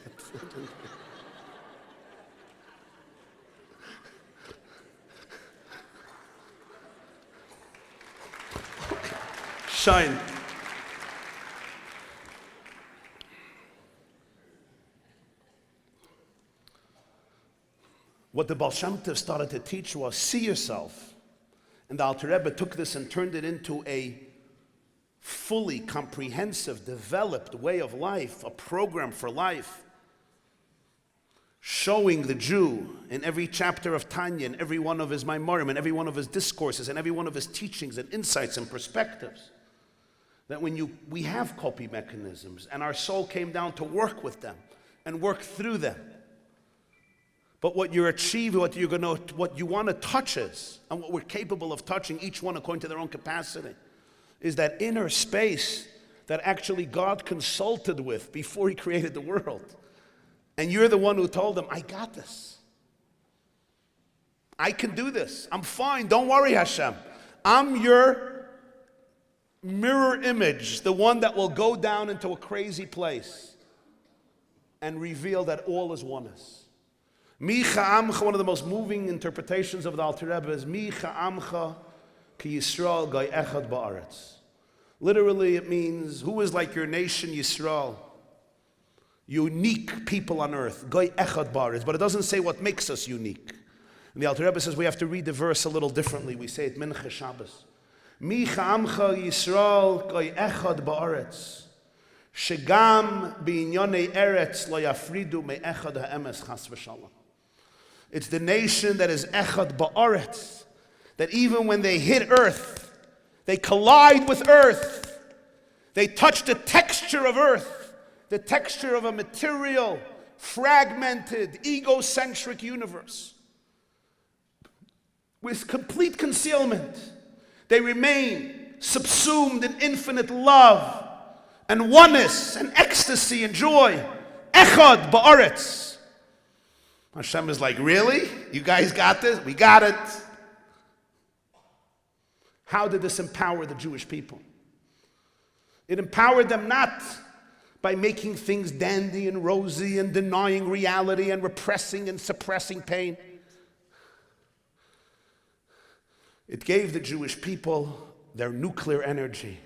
Shine. What the Baal Shem Tov started to teach was see yourself. And the Alter Rebbe took this and turned it into a fully comprehensive, developed way of life, a program for life, showing the Jew in every chapter of Tanya, in every one of his Maimarim, in every one of his discourses, and every one of his teachings and insights and perspectives, that when we have coping mechanisms, and our soul came down to work with them and work through them. But what you're achieving, what you want to touch is, and what we're capable of touching, each one according to their own capacity, is that inner space that actually God consulted with before He created the world. And you're the one who told them, I got this. I can do this. I'm fine. Don't worry, Hashem. I'm your mirror image, the one that will go down into a crazy place and reveal that all is oneness. Mi cha'amcha, one of the most moving interpretations of the Alter Rebbe is Mi cha'amcha ki Yisrael gai echad ba'aretz. Literally, it means, who is like your nation, Yisrael? Unique people on earth. Gai echad ba'aretz. But it doesn't say what makes us unique. And the Alter Rebbe says we have to read the verse a little differently. We say it Mincha Shabbos. Mi cha'amcha Yisrael gai echad ba'aretz. Shegam b'inyonei eretz lo yafridu me'echad ha'emes chas v'shalom. It's the nation that is echad ba'aretz. That even when they hit earth, they collide with earth. They touch the texture of earth, the texture of a material, fragmented, egocentric universe. With complete concealment, they remain subsumed in infinite love and oneness and ecstasy and joy. Echad ba'aretz. Hashem is like, really? You guys got this? We got it. How did this empower the Jewish people? It empowered them not by making things dandy and rosy and denying reality and repressing and suppressing pain. It gave the Jewish people their nuclear energy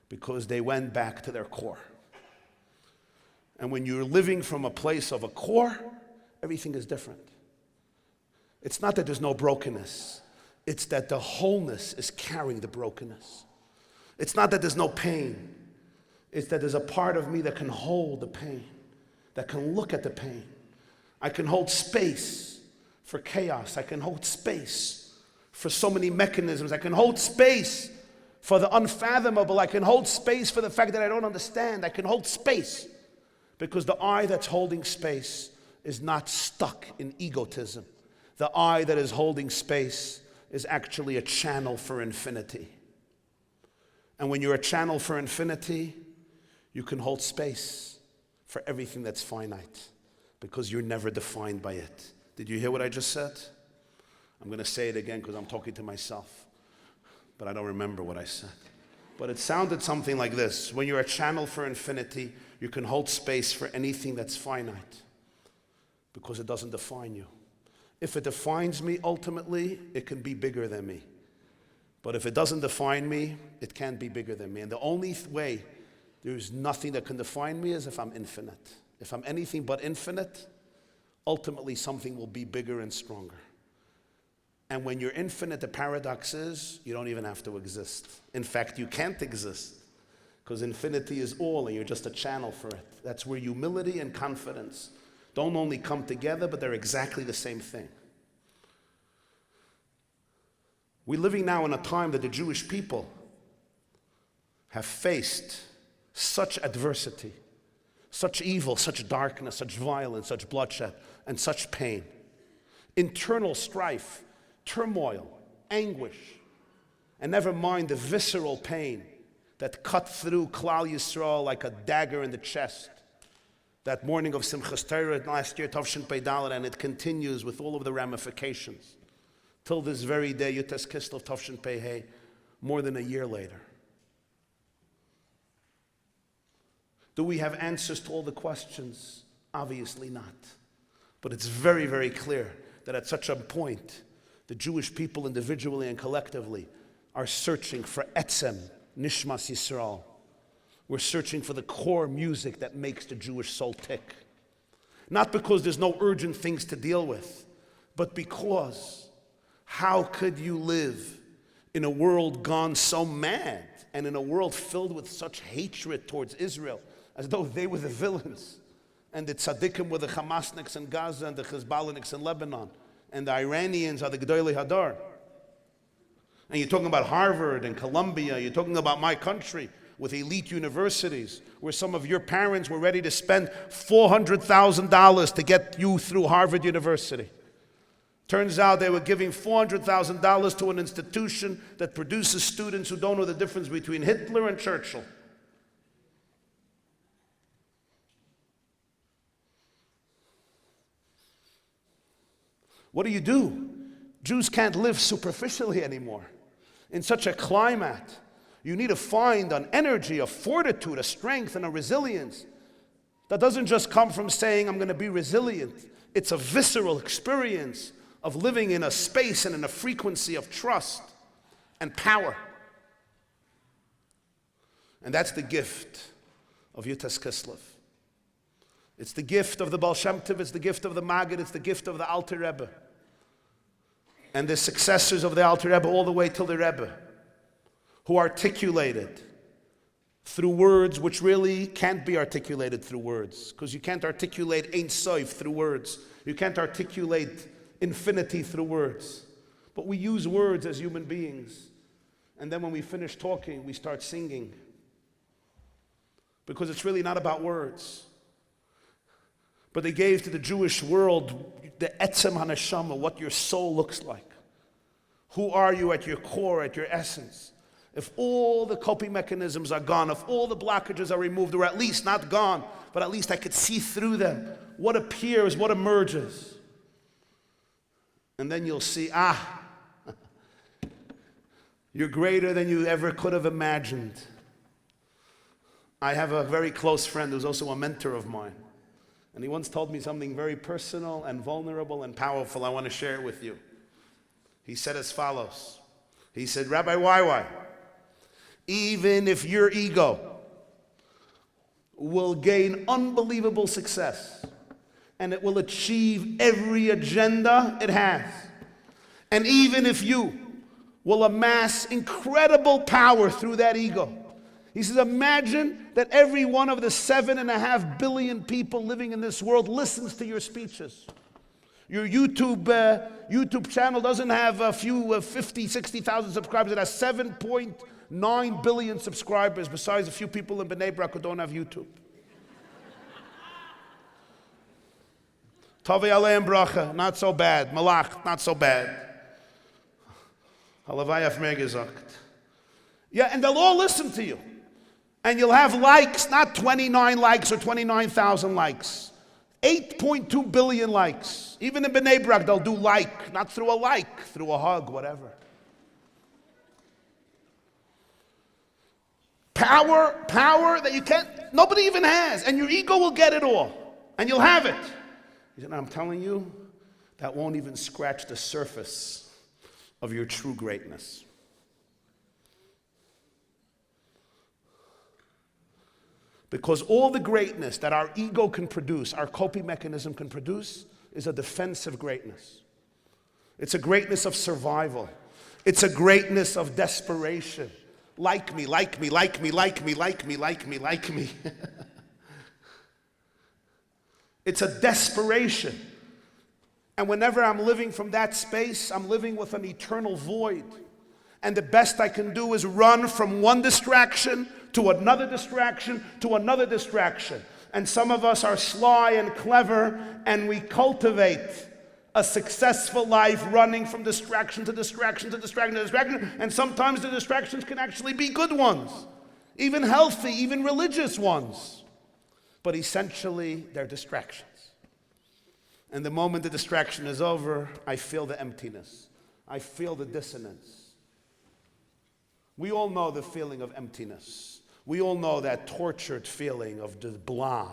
because they went back to their core. And when you're living from a place of a core, everything is different. It's not that there's no brokenness. It's that the wholeness is carrying the brokenness. It's not that there's no pain. It's that there's a part of me that can hold the pain, that can look at the pain. I can hold space for chaos. I can hold space for so many mechanisms. I can hold space for the unfathomable. I can hold space for the fact that I don't understand. I can hold space because the eye that's holding space is not stuck in egotism. The eye that is holding space is actually a channel for infinity. And when you're a channel for infinity, you can hold space for everything that's finite because you're never defined by it. Did you hear what I just said? I'm going to say it again because I'm talking to myself, but I don't remember what I said. But it sounded something like this. When you're a channel for infinity, you can hold space for anything that's finite because it doesn't define you. If it defines me, ultimately, it can be bigger than me. But if it doesn't define me, it can't be bigger than me. And the only way there's nothing that can define me is if I'm infinite. If I'm anything but infinite, ultimately something will be bigger and stronger. And when you're infinite, the paradox is you don't even have to exist. In fact, you can't exist because infinity is all and you're just a channel for it. That's where humility and confidence don't only come together, but they're exactly the same thing. We're living now in a time that the Jewish people have faced such adversity, such evil, such darkness, such violence, such bloodshed, and such pain. Internal strife, turmoil, anguish, and never mind the visceral pain that cut through Klal Yisrael like a dagger in the chest. That morning of Simchas Torah last year, Tavshin Pei Dalet, and it continues with all of the ramifications. Till this very day, Yutes Kislev Tavshin Pei Hey, more than a year later. Do we have answers to all the questions? Obviously not. But it's very, very clear that at such a point, the Jewish people individually and collectively are searching for Etzem, Nishmas Yisrael. We're searching for the core music that makes the Jewish soul tick. Not because there's no urgent things to deal with, but because how could you live in a world gone so mad and in a world filled with such hatred towards Israel as though they were the villains and the tzaddikim were the Hamasniks in Gaza and the Hezbollahniks in Lebanon and the Iranians are the Gedolei Hadar. And you're talking about Harvard and Columbia, you're talking about my country with elite universities, where some of your parents were ready to spend $400,000 to get you through Harvard University. Turns out they were giving $400,000 to an institution that produces students who don't know the difference between Hitler and Churchill. What do? Jews can't live superficially anymore. In such a climate, you need to find an energy, a fortitude, a strength, and a resilience that doesn't just come from saying, I'm going to be resilient. It's a visceral experience of living in a space and in a frequency of trust and power. And that's the gift of Yutas Kislev. It's the gift of the Baal Shem Tov, it's the gift of the Maggid, it's the gift of the Alter Rebbe. And the successors of the Alter Rebbe all the way till the Rebbe, who articulated through words which really can't be articulated through words, because you can't articulate Ein Sof through words. You can't articulate infinity through words. But we use words as human beings. And then when we finish talking, we start singing. Because it's really not about words. But they gave to the Jewish world the etzem haneshama, what your soul looks like. Who are you at your core, at your essence? If all the coping mechanisms are gone, if all the blockages are removed, or at least not gone, but at least I could see through them, what appears, what emerges. And then you'll see, you're greater than you ever could have imagined. I have a very close friend who's also a mentor of mine. And he once told me something very personal and vulnerable and powerful. I want to share it with you. He said as follows. He said, Rabbi YY, even if your ego will gain unbelievable success and it will achieve every agenda it has, and even if you will amass incredible power through that ego, he says, imagine that every one of the 7.5 billion people living in this world listens to your speeches. Your YouTube channel doesn't have a few 50, 60,000 subscribers. It has 7.9 billion subscribers, besides a few people in Bnei Brak who don't have YouTube. Tovei Aleim Bracha, not so bad. Malach, not so bad. Halavai af mehr gesagt. Yeah, and they'll all listen to you. And you'll have likes, not 29 likes or 29,000 likes. 8.2 billion likes. Even in Bnei Brak, they'll do like, not through a like, through a hug, whatever. Power that you can't, nobody even has. And your ego will get it all. And you'll have it. He said, I'm telling you, that won't even scratch the surface of your true greatness. Because all the greatness that our ego can produce, our coping mechanism can produce, is a defensive greatness. It's a greatness of survival. It's a greatness of desperation. Like me, like me, like me, like me, like me, like me, like me. It's a desperation. And whenever I'm living from that space, I'm living with an eternal void. And the best I can do is run from one distraction to another distraction to another distraction. And some of us are sly and clever, and we cultivate a successful life running from distraction to distraction to distraction to distraction. And sometimes the distractions can actually be good ones, even healthy, even religious ones. But essentially, they're distractions. And the moment the distraction is over, I feel the emptiness. I feel the dissonance. We all know the feeling of emptiness. We all know that tortured feeling of just blah.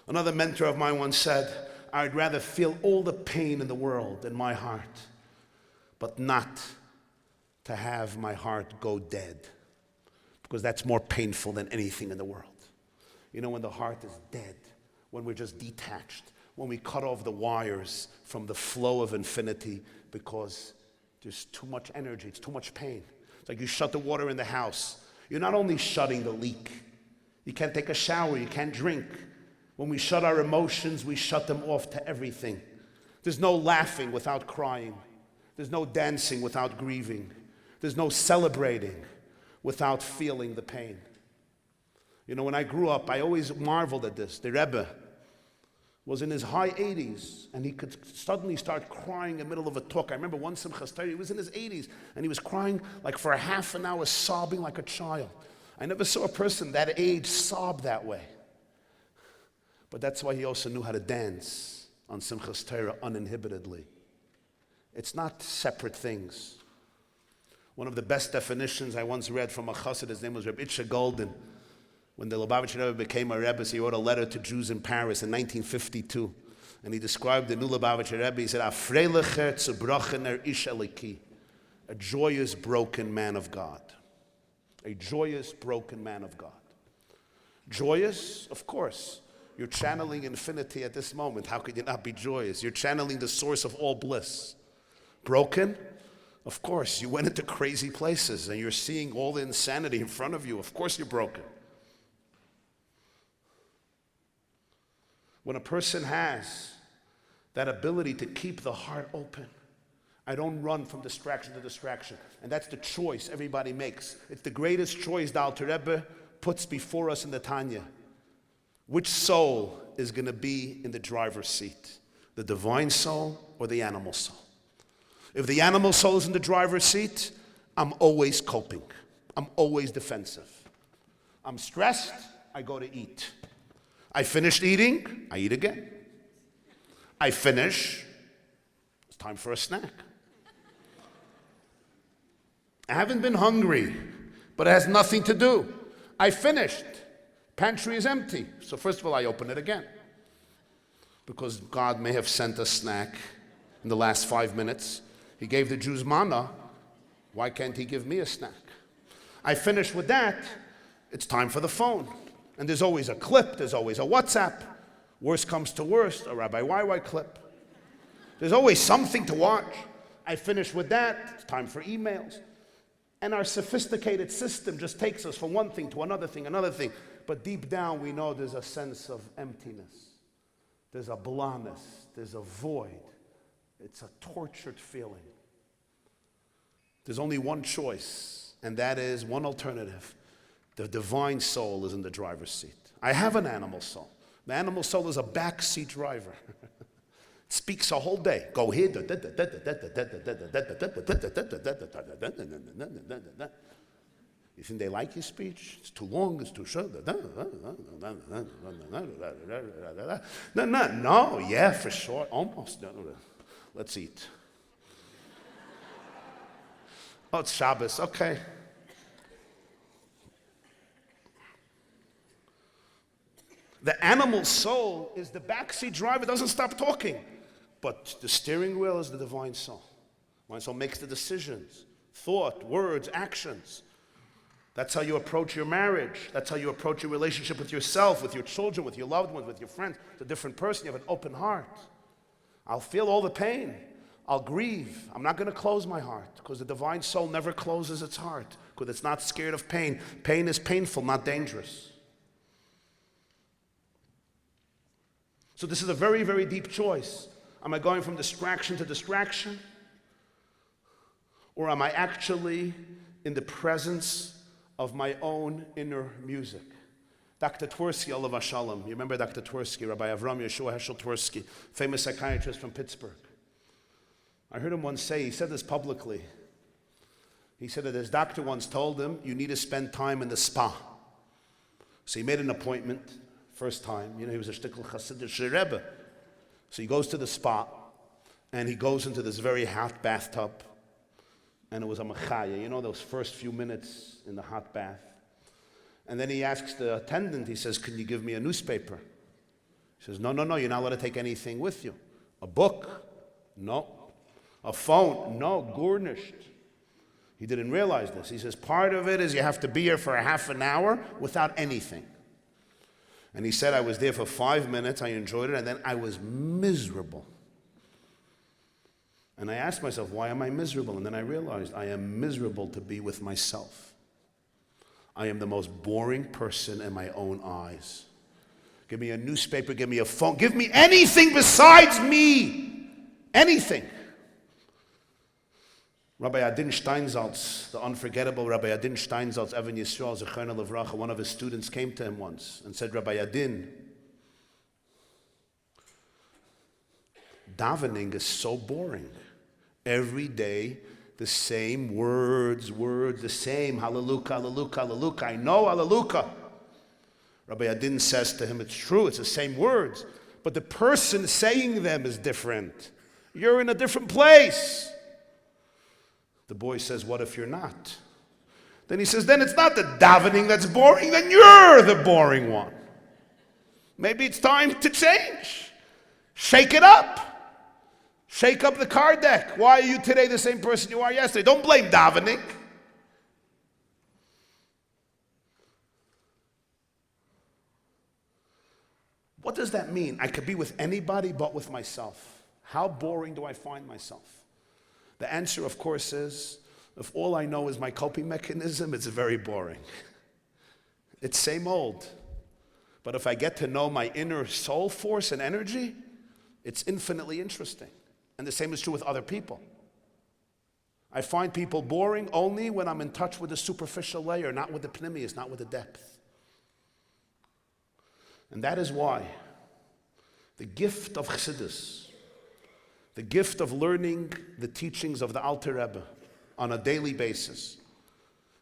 Another mentor of mine once said, I'd rather feel all the pain in the world in my heart, but not to have my heart go dead, because that's more painful than anything in the world. You know, when the heart is dead, when we're just detached, when we cut off the wires from the flow of infinity because there's too much energy, it's too much pain. It's like you shut the water in the house. You're not only shutting the leak. You can't take a shower, you can't drink. When we shut our emotions, we shut them off to everything. There's no laughing without crying. There's no dancing without grieving. There's no celebrating without feeling the pain. You know, when I grew up, I always marveled at this. The Rebbe was in his high 80s, and he could suddenly start crying in the middle of a talk. I remember one Simchas Torah, he was in his 80s, and he was crying like for a half an hour, sobbing like a child. I never saw a person that age sob that way. But that's why he also knew how to dance. on Simchas Torah uninhibitedly. It's not separate things. One of the best definitions I once read from a chassid, his name was Reb Itcha Golden. When the Lubavitcher Rebbe became a Rebbe, he wrote a letter to Jews in Paris in 1952. And he described the new Lubavitcher Rebbe. He said, "A freiliche zerbrochener ish eliki," a joyous, broken man of God. A joyous, broken man of God. Joyous, of course. You're channeling infinity at this moment. How could you not be joyous? You're channeling the source of all bliss. Broken? Of course. You went into crazy places and you're seeing all the insanity in front of you. Of course you're broken. When a person has that ability to keep the heart open, I don't run from distraction to distraction. And that's the choice everybody makes. It's the greatest choice the Alter Rebbe puts before us in the Tanya. Which soul is going to be in the driver's seat? The divine soul or the animal soul? If the animal soul is in the driver's seat, I'm always coping. I'm always defensive. I'm stressed, I go to eat. I finished eating, I eat again. I finish, it's time for a snack. I haven't been hungry, but it has nothing to do. I finished, pantry is empty. So first of all, I open it again. Because God may have sent a snack in the last 5 minutes. He gave the Jews manna. Why can't he give me a snack? I finish with that, it's time for the phone. And there's always a clip, there's always a WhatsApp. Worst comes to worst, a Rabbi YY clip. There's always something to watch. I finish with that, it's time for emails. And our sophisticated system just takes us from one thing to another thing, another thing. But deep down we know there's a sense of emptiness. There's a blahness, there's a void. It's a tortured feeling. There's only one choice, and that is one alternative. The divine soul is in the driver's seat. I have an animal soul. The animal soul is a backseat driver. It speaks a whole day. Go here. You think they like your speech? It's too long, it's too short. No, yeah, for sure. Almost. Let's eat. Oh, it's Shabbos, okay. The animal soul is the backseat driver, doesn't stop talking. But the steering wheel is the divine soul. Divine soul makes the decisions, thought, words, actions. That's how you approach your marriage. That's how you approach your relationship with yourself, with your children, with your loved ones, with your friends. It's a different person. You have an open heart. I'll feel all the pain. I'll grieve. I'm not going to close my heart because the divine soul never closes its heart because it's not scared of pain. Pain is painful, not dangerous. So this is a very, very deep choice. Am I going from distraction to distraction? Or am I actually in the presence of my own inner music? Dr. Twersky, Olav Shalom. You remember Dr. Twersky, Rabbi Avram Yeshua Heschel Twersky, famous psychiatrist from Pittsburgh. I heard him once say, he said this publicly. He said that his doctor once told him, you need to spend time in the spa. So he made an appointment, first time. You know, he was a shtickl Hasidic Rebbe. So he goes to the spa, and he goes into this very hot bathtub. And it was a mechaya, you know, those first few minutes in the hot bath. And then he asks the attendant, he says, can you give me a newspaper? He says, no, you're not allowed to take anything with you. A book? No. A phone? No, garnished. He didn't realize this. He says, part of it is you have to be here for a half an hour without anything. And he said, I was there for 5 minutes, I enjoyed it, and then I was miserable. And I asked myself, why am I miserable? And then I realized I am miserable to be with myself. I am the most boring person in my own eyes. Give me a newspaper, give me a phone, give me anything besides me. Anything. Rabbi Adin Steinsaltz, the unforgettable Rabbi Adin Steinsaltz, Evan Yisrael, Zechona Levracha, one of his students came to him once and said, Rabbi Adin, davening is so boring. Every day, the same words, the same, hallelujah, hallelujah, hallelujah. I know, hallelujah. Rabbi Adin says to him, it's true, it's the same words. but the person saying them is different. You're in a different place. The boy says, what if you're not? Then he says, then it's not the davening that's boring, then you're the boring one. Maybe it's time to change. Shake it up. Shake up the card deck. Why are you today the same person you are yesterday? Don't blame davening. What does that mean? I could be with anybody but with myself. How boring do I find myself? The answer, of course, is if all I know is my coping mechanism, it's very boring. It's same old. But if I get to know my inner soul force and energy, it's infinitely interesting. And the same is true with other people. I find people boring only when I'm in touch with the superficial layer, not with the pnimius, not with the depth. And that is why the gift of Chassidus, the gift of learning the teachings of the Alter Rebbe on a daily basis,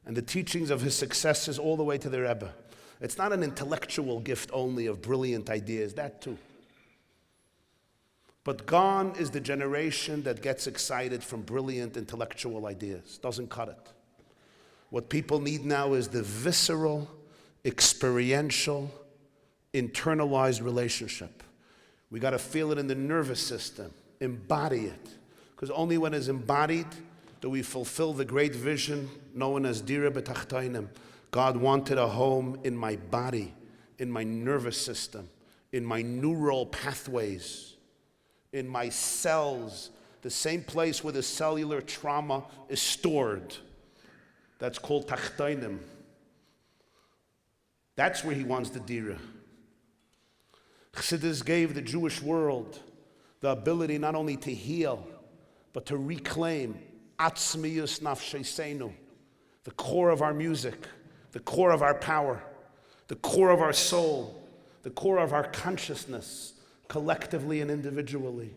and the teachings of his successors all the way to the Rebbe, it's not an intellectual gift only of brilliant ideas, that too. But gone is the generation that gets excited from brilliant intellectual ideas. Doesn't cut it. What people need now is the visceral, experiential, internalized relationship. We got to feel it in the nervous system, embody it. Because only when it's embodied do we fulfill the great vision known as Dira B'Tachtainim. God wanted a home in my body, in my nervous system, in my neural pathways, in my cells, the same place where the cellular trauma is stored. That's called Tachtainim. That's where he wants the Dira. Chassidus gave the Jewish world the ability not only to heal, but to reclaim Atzmiyus Nafsheisenu, the core of our music, the core of our power, the core of our soul, the core of our consciousness, collectively and individually.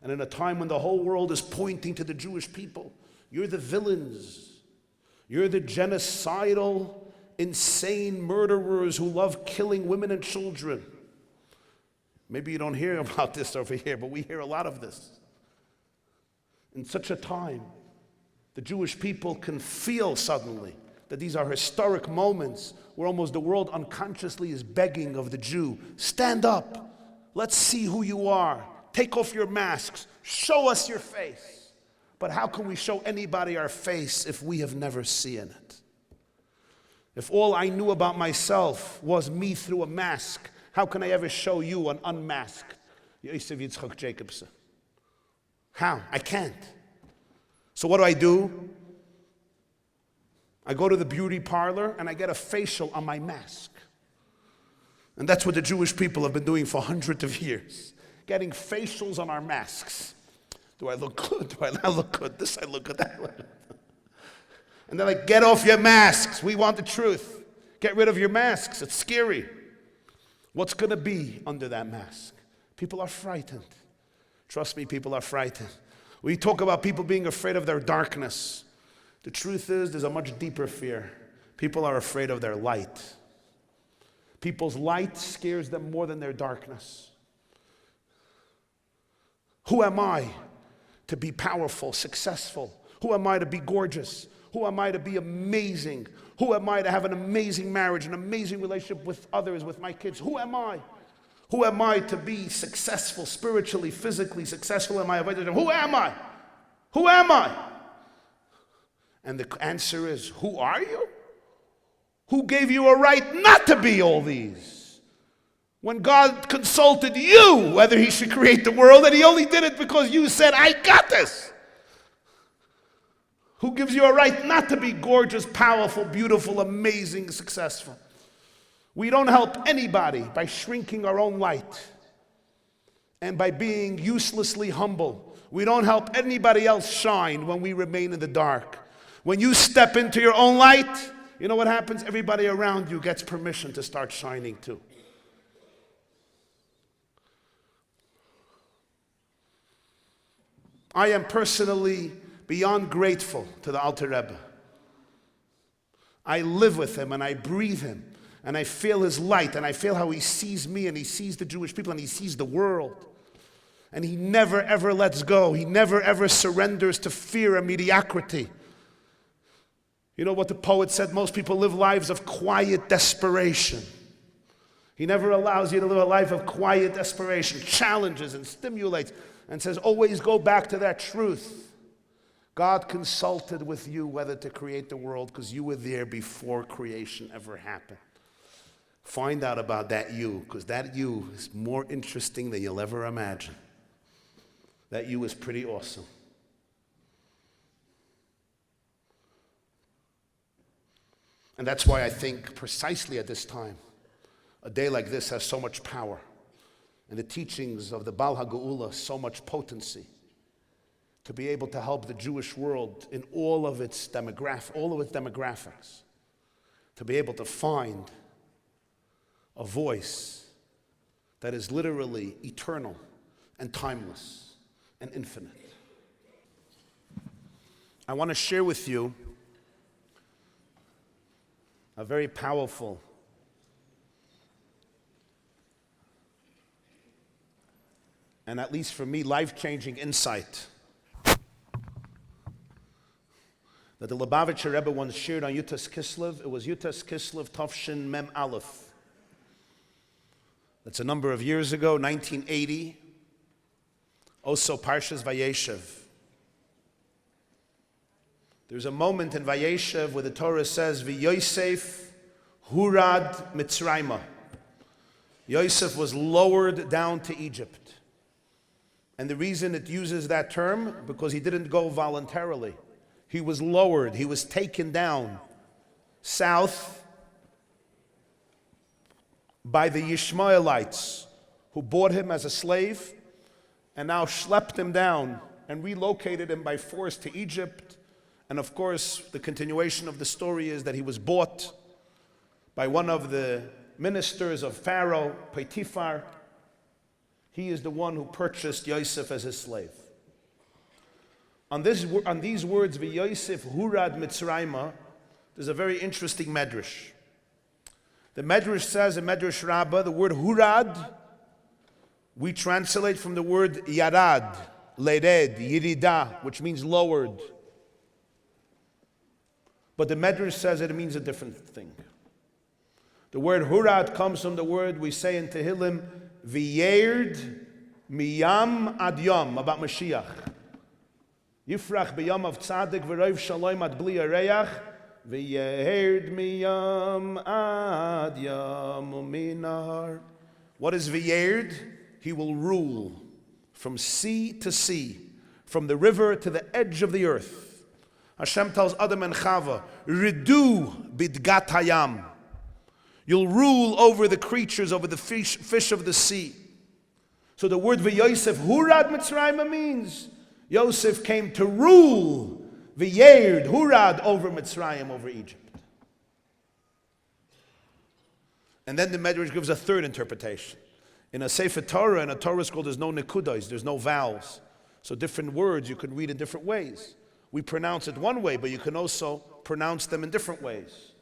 And in a time when the whole world is pointing to the Jewish people, you're the villains, you're the genocidal, insane murderers who love killing women and children. Maybe you don't hear about this over here, but we hear a lot of this. In such a time, the Jewish people can feel suddenly that these are historic moments where almost the world unconsciously is begging of the Jew, stand up, let's see who you are, take off your masks, show us your face. But how can we show anybody our face if we have never seen it? If all I knew about myself was me through a mask, how can I ever show you an unmasked Yosef Yitzchak Jacobson? How? I can't. So what do? I go to the beauty parlor and I get a facial on my mask. And that's what the Jewish people have been doing for hundreds of years. Getting facials on our masks. Do I look good? Do I not look good? This I look good, that I look good. And they're like, get off your masks. We want the truth. Get rid of your masks. It's scary. What's going to be under that mask? People are frightened. Trust me, people are frightened. We talk about people being afraid of their darkness. The truth is, there's a much deeper fear. People are afraid of their light. People's light scares them more than their darkness. Who am I to be powerful, successful? Who am I to be gorgeous? Who am I to be amazing? Who am I to have an amazing marriage, an amazing relationship with others, with my kids? Who am I? Who am I to be successful, spiritually, physically successful in my avodah? Who am I? Who am I? And the answer is, who are you? Who gave you a right not to be all these? When God consulted you whether he should create the world, and he only did it because you said, I got this. Who gives you a right not to be gorgeous, powerful, beautiful, amazing, successful? We don't help anybody by shrinking our own light and by being uselessly humble. We don't help anybody else shine when we remain in the dark. When you step into your own light, you know what happens? Everybody around you gets permission to start shining too. I am personally beyond grateful to the Alter Rebbe. I live with him and I breathe him. And I feel his light, and I feel how he sees me, and he sees the Jewish people, and he sees the world. And he never ever lets go. He never ever surrenders to fear and mediocrity. You know what the poet said? Most people live lives of quiet desperation. He never allows you to live a life of quiet desperation, challenges and stimulates, and says, always go back to that truth. God consulted with you whether to create the world because you were there before creation ever happened. Find out about that you, because that you is more interesting than you'll ever imagine. That you is pretty awesome. And that's why I think precisely at this time, a day like this has so much power. And the teachings of the Baal HaGeula, so much potency. To be able to help the Jewish world in all of its demographics. To be able to find a voice that is literally eternal and timeless and infinite. I want to share with you a very powerful and, at least for me, life-changing insight that the Lubavitcher Rebbe once shared on Yutas Kislev. It was Yutas Kislev Tafshin Mem Aleph. That's a number of years ago, 1980. Also Parshas Vayeshev. There's a moment in Vayeshev where the Torah says, V'Yosef hurad Mitzrayma. Yosef was lowered down to Egypt. And the reason it uses that term, because he didn't go voluntarily. He was lowered, he was taken down south by the Ishmaelites who bought him as a slave and now schlepped him down and relocated him by force to Egypt. And of course, the continuation of the story is that he was bought by one of the ministers of Pharaoh, Potiphar. He is the one who purchased Yosef as his slave. On these words, V'Yosef hurad Mitzrayma, there's a very interesting medrash. The medrash says, in Medrash Rabbah, the word hurad, we translate from the word yarad, lered, yirida, which means lowered. But the medrash says it means a different thing. The word hurad comes from the word we say in Tehillim, v'yered miyam ad yom, about Mashiach. Yifrach b'yom of tzadik v'rov shalom ad bli yareach, v'yered miyam ad yom uminar. What is v'yered? He will rule from sea to sea, from the river to the edge of the earth. Hashem tells Adam and Chava, ridu bidgat hayam. You'll rule over the creatures, over the fish of the sea. So the word v'Yosef hurad Mitzrayim means Yosef came to rule v'yered hurad over Mitzrayim, over Egypt. And then the Medrash gives a third interpretation. In a Sefer Torah, in a Torah scroll, there's no nekudos, there's no vowels. So different words you could read in different ways. We pronounce it one way, but you can also pronounce them in different ways.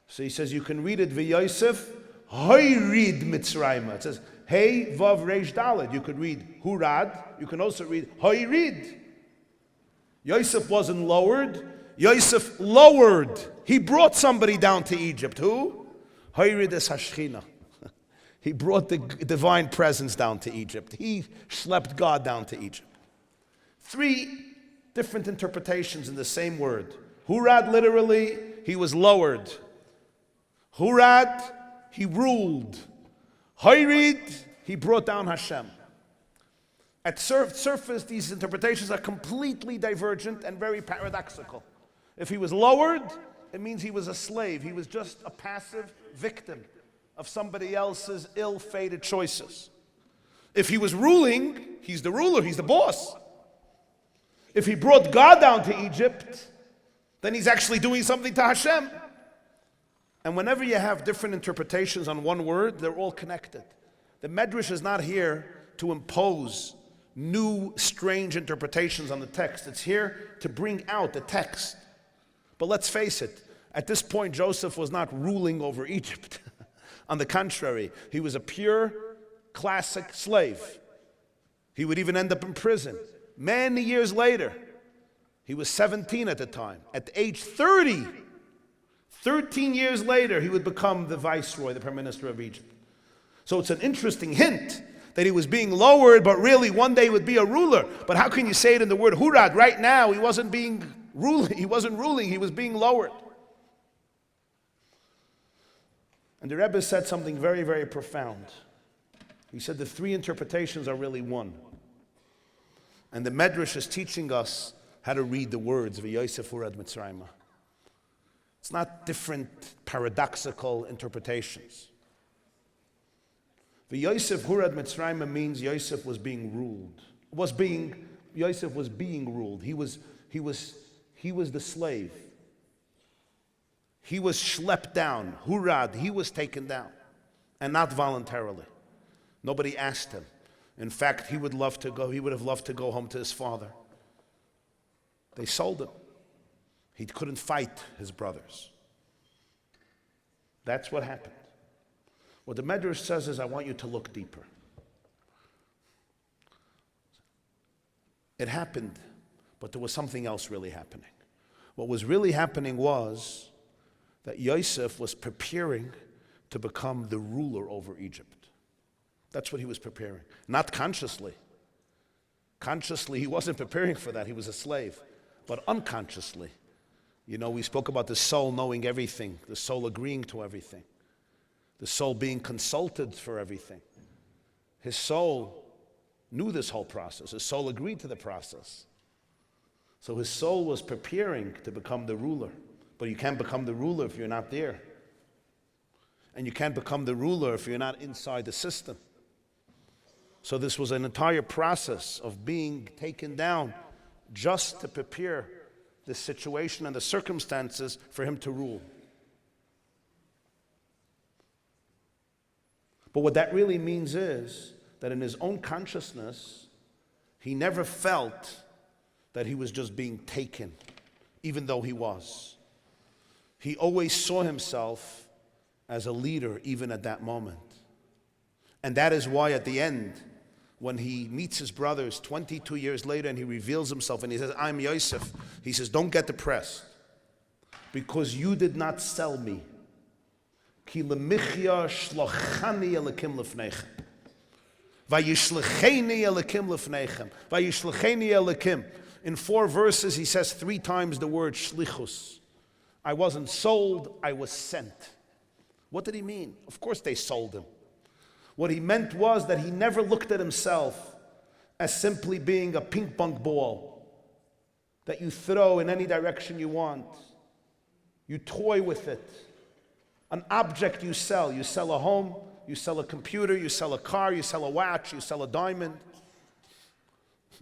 So he says you can read it v'Yosef hoyrid Mitzrayim. It says hey vav reish daled. You could read hurad. You can also read hoyrid. Yosef wasn't lowered. Yosef lowered. He brought somebody down to Egypt. Who? Hoyrid es hashchina. He brought the divine presence down to Egypt. He schlepped God down to Egypt. Three different interpretations in the same word. Hurad, literally, he was lowered. Hurad, he ruled. Hoyrid, he brought down Hashem. At surface, these interpretations are completely divergent and very paradoxical. If he was lowered, it means he was a slave. He was just a passive victim of somebody else's ill-fated choices. If he was ruling, he's the ruler, he's the boss. If he brought God down to Egypt, then he's actually doing something to Hashem. And whenever you have different interpretations on one word, they're all connected. The Medrash is not here to impose new, strange interpretations on the text. It's here to bring out the text. But let's face it, At this point, Joseph was not ruling over Egypt. On the contrary, he was a pure, classic slave. He would even end up in prison. Many years later, he was 17 at the time. At age 30, 13 years later, he would become the viceroy, the prime minister of Egypt. So it's an interesting hint that he was being lowered, but really one day he would be a ruler. But how can you say it in the word hurad? Right now, he wasn't ruling, he was being lowered. And the Rebbe said something very, very profound. He said the three interpretations are really one. And the Medrash is teaching us how to read the words V'Yosef Hurad Mitzrayim. It's not different paradoxical interpretations. V'Yosef Hurad Mitzrayim means Yosef was being ruled. Yosef was being ruled. He was the slave. He was schlepped down. Hurad, he was taken down. And not voluntarily. Nobody asked him. In fact, he would have loved to go home to his father. They sold him. He couldn't fight his brothers. That's what happened. What the Medrash says is, I want you to look deeper. It happened, but there was something else really happening. What was really happening was that Yosef was preparing to become the ruler over Egypt. That's what he was preparing. Not consciously. Consciously, he wasn't preparing for that. He was a slave. But unconsciously, we spoke about the soul knowing everything, the soul agreeing to everything, the soul being consulted for everything. His soul knew this whole process. His soul agreed to the process. So his soul was preparing to become the ruler. But you can't become the ruler if you're not there. And you can't become the ruler if you're not inside the system. So this was an entire process of being taken down just to prepare the situation and the circumstances for him to rule. But what that really means is that in his own consciousness, he never felt that he was just being taken, even though he was. He always saw himself as a leader, even at that moment. And that is why at the end, when he meets his brothers 22 years later and he reveals himself and he says, I'm Yosef, he says, don't get depressed, because you did not sell me. Ki lemichya shlochani elikim lefneichem. Vayishlecheni elikim lefneichem. Vayishlecheni elikim. In 4 verses, he says 3 times the word shlichus. I wasn't sold, I was sent. What did he mean? Of course they sold him. What he meant was that he never looked at himself as simply being a ping pong ball that you throw in any direction you want. You toy with it. An object you sell. You sell a home, you sell a computer, you sell a car, you sell a watch, you sell a diamond,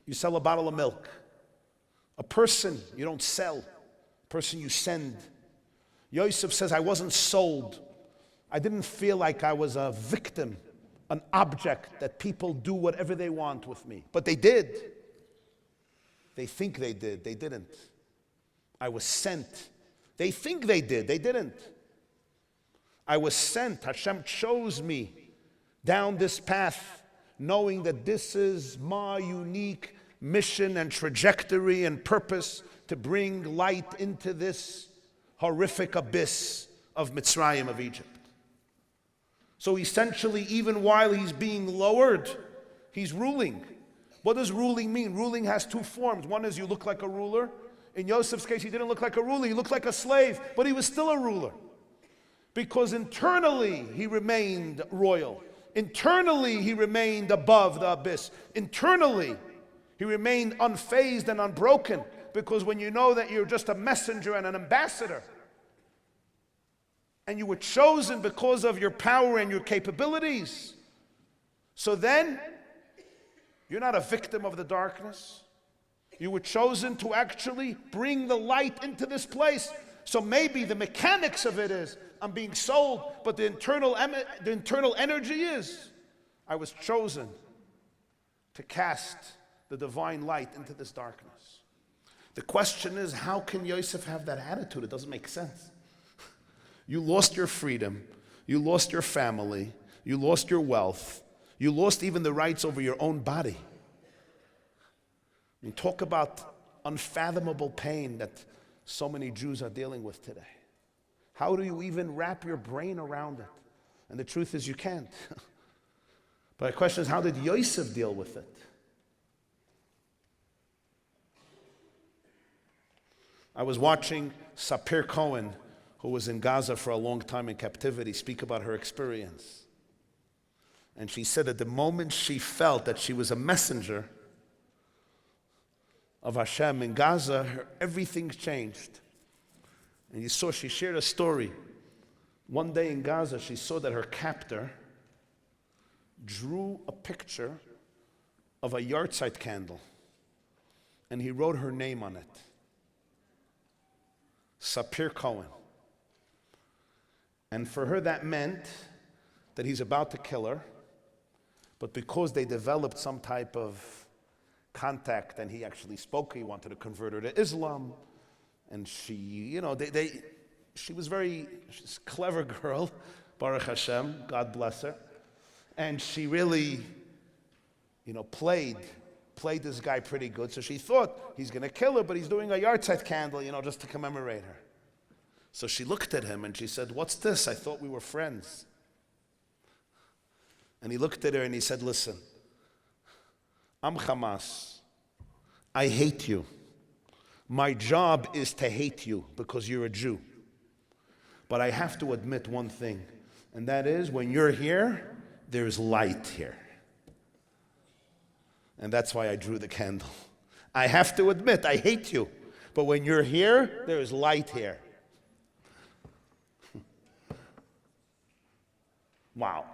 you sell a bottle of milk. A person you don't sell, a person you send. Yosef says, I wasn't sold. I didn't feel like I was a victim, an object that people do whatever they want with me. But they did. They think they did. They didn't. I was sent. They think they did. They didn't. I was sent. Hashem chose me down this path, knowing that this is my unique mission and trajectory and purpose to bring light into this horrific abyss of Mitzrayim, of Egypt. So essentially, even while he's being lowered, he's ruling. What does ruling mean? Ruling has 2 forms. One is you look like a ruler. In Yosef's case, he didn't look like a ruler. He looked like a slave, but he was still a ruler. Because internally, he remained royal. Internally, he remained above the abyss. Internally, he remained unfazed and unbroken. Because when you know that you're just a messenger and an ambassador, and you were chosen because of your power and your capabilities, so then you're not a victim of the darkness. You were chosen to actually bring the light into this place. So maybe the mechanics of it is I'm being sold, but the internal energy is I was chosen to cast the divine light into this darkness. The question is, how can Yosef have that attitude? It doesn't make sense. You lost your freedom. You lost your family. You lost your wealth. You lost even the rights over your own body. I mean, talk about unfathomable pain that so many Jews are dealing with today. How do you even wrap your brain around it? And the truth is you can't. But the question is, how did Yosef deal with it? I was watching Sapir Cohen, who was in Gaza for a long time in captivity, speak about her experience. And she said at the moment she felt that she was a messenger of Hashem in Gaza, everything changed. And you saw, she shared a story. One day in Gaza, she saw that her captor drew a picture of a yahrzeit candle. And he wrote her name on it. Sapir Cohen. And for her that meant that he's about to kill her, but because they developed some type of contact and he actually spoke, he wanted to convert her to Islam, and she, she was she's a clever girl, Baruch Hashem, God bless her, and she really, played this guy pretty good, so she thought he's going to kill her, but he's doing a yahrzeit candle, just to commemorate her. So she looked at him and she said, "What's this? I thought we were friends." And he looked at her and he said, "Listen, I'm Hamas. I hate you. My job is to hate you because you're a Jew. But I have to admit one thing, and that is when you're here, there's light here. And that's why I drew the candle. I have to admit, I hate you. But when you're here, there is light here." Wow.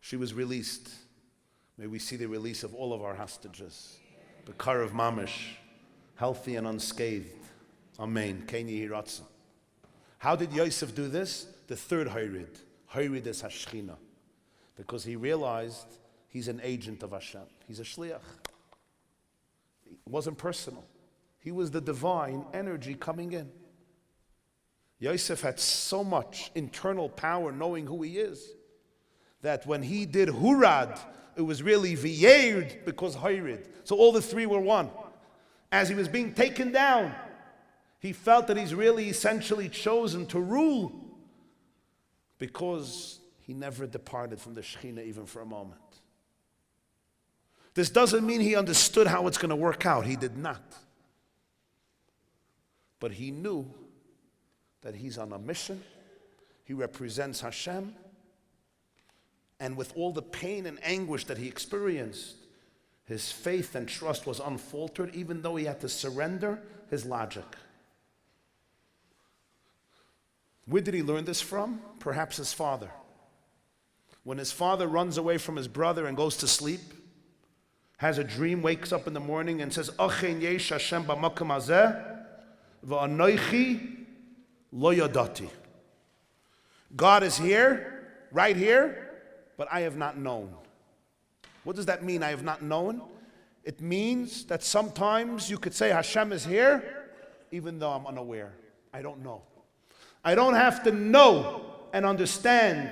She was released. May we see the release of all of our hostages. The car of Mamish, healthy and unscathed. Amen. Ken Yehi Ratzon. How did Yosef do this? The third Hayrid. Hayrid is Hashchina. Because he realized he's an agent of Hashem. He's a shliach. It wasn't personal. He was the divine energy coming in. Yosef had so much internal power knowing who he is, that when he did Hurad, it was really V'yered because Hayrid. So all the three were one. As he was being taken down, he felt that he's really essentially chosen to rule because he never departed from the Shekhinah even for a moment. This doesn't mean he understood how it's going to work out. He did not. But he knew that he's on a mission. He represents Hashem. And with all the pain and anguish that he experienced, his faith and trust was unfaltered, even though he had to surrender his logic. Where did he learn this from? Perhaps his father. When his father runs away from his brother and goes to sleep, has a dream, wakes up in the morning and says, "Achen yesh Hashem b'makom hazeh, v'anoichi lo yadati." God is here, right here, but I have not known. What does that mean, I have not known? It means that sometimes you could say Hashem is here, even though I'm unaware. I don't know. I don't have to know and understand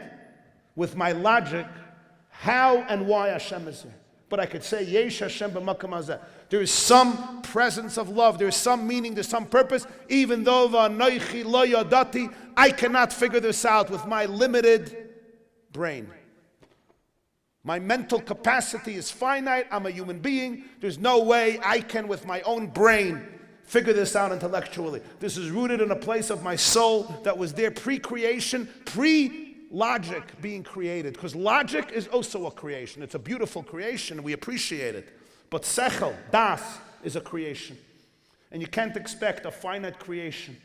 with my logic how and why Hashem is here. But I could say, Yesh Hashem b'makom hazeh. There is some presence of love. There is some meaning. There's some purpose. Even though v'anoichi lo yadati, I cannot figure this out with my limited brain. My mental capacity is finite. I'm a human being. There's no way I can, with my own brain, figure this out intellectually. This is rooted in a place of my soul that was there pre-creation, pre-logic being created. Because logic is also a creation. It's a beautiful creation, and we appreciate it. But sechel, das, is a creation. And you can't expect a finite creation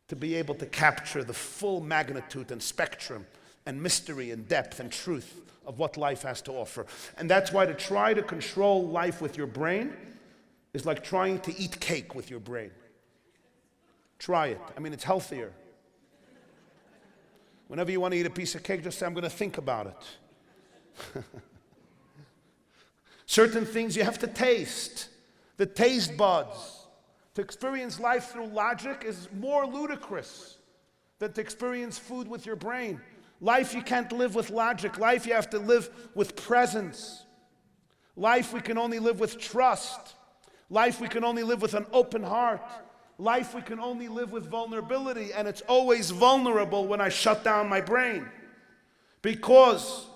to be able to capture the full magnitude and spectrum and mystery and depth and truth of what life has to offer. And that's why to try to control life with your brain is like trying to eat cake with your brain. Try it. I mean, it's healthier. Whenever you want to eat a piece of cake, just say, "I'm going to think about it." Certain things you have to taste. The taste buds. To experience life through logic is more ludicrous than to experience food with your brain. Life you can't live with logic. Life you have to live with presence. Life we can only live with trust. Life we can only live with an open heart. Life we can only live with vulnerability, and it's always vulnerable when I shut down my brain. Because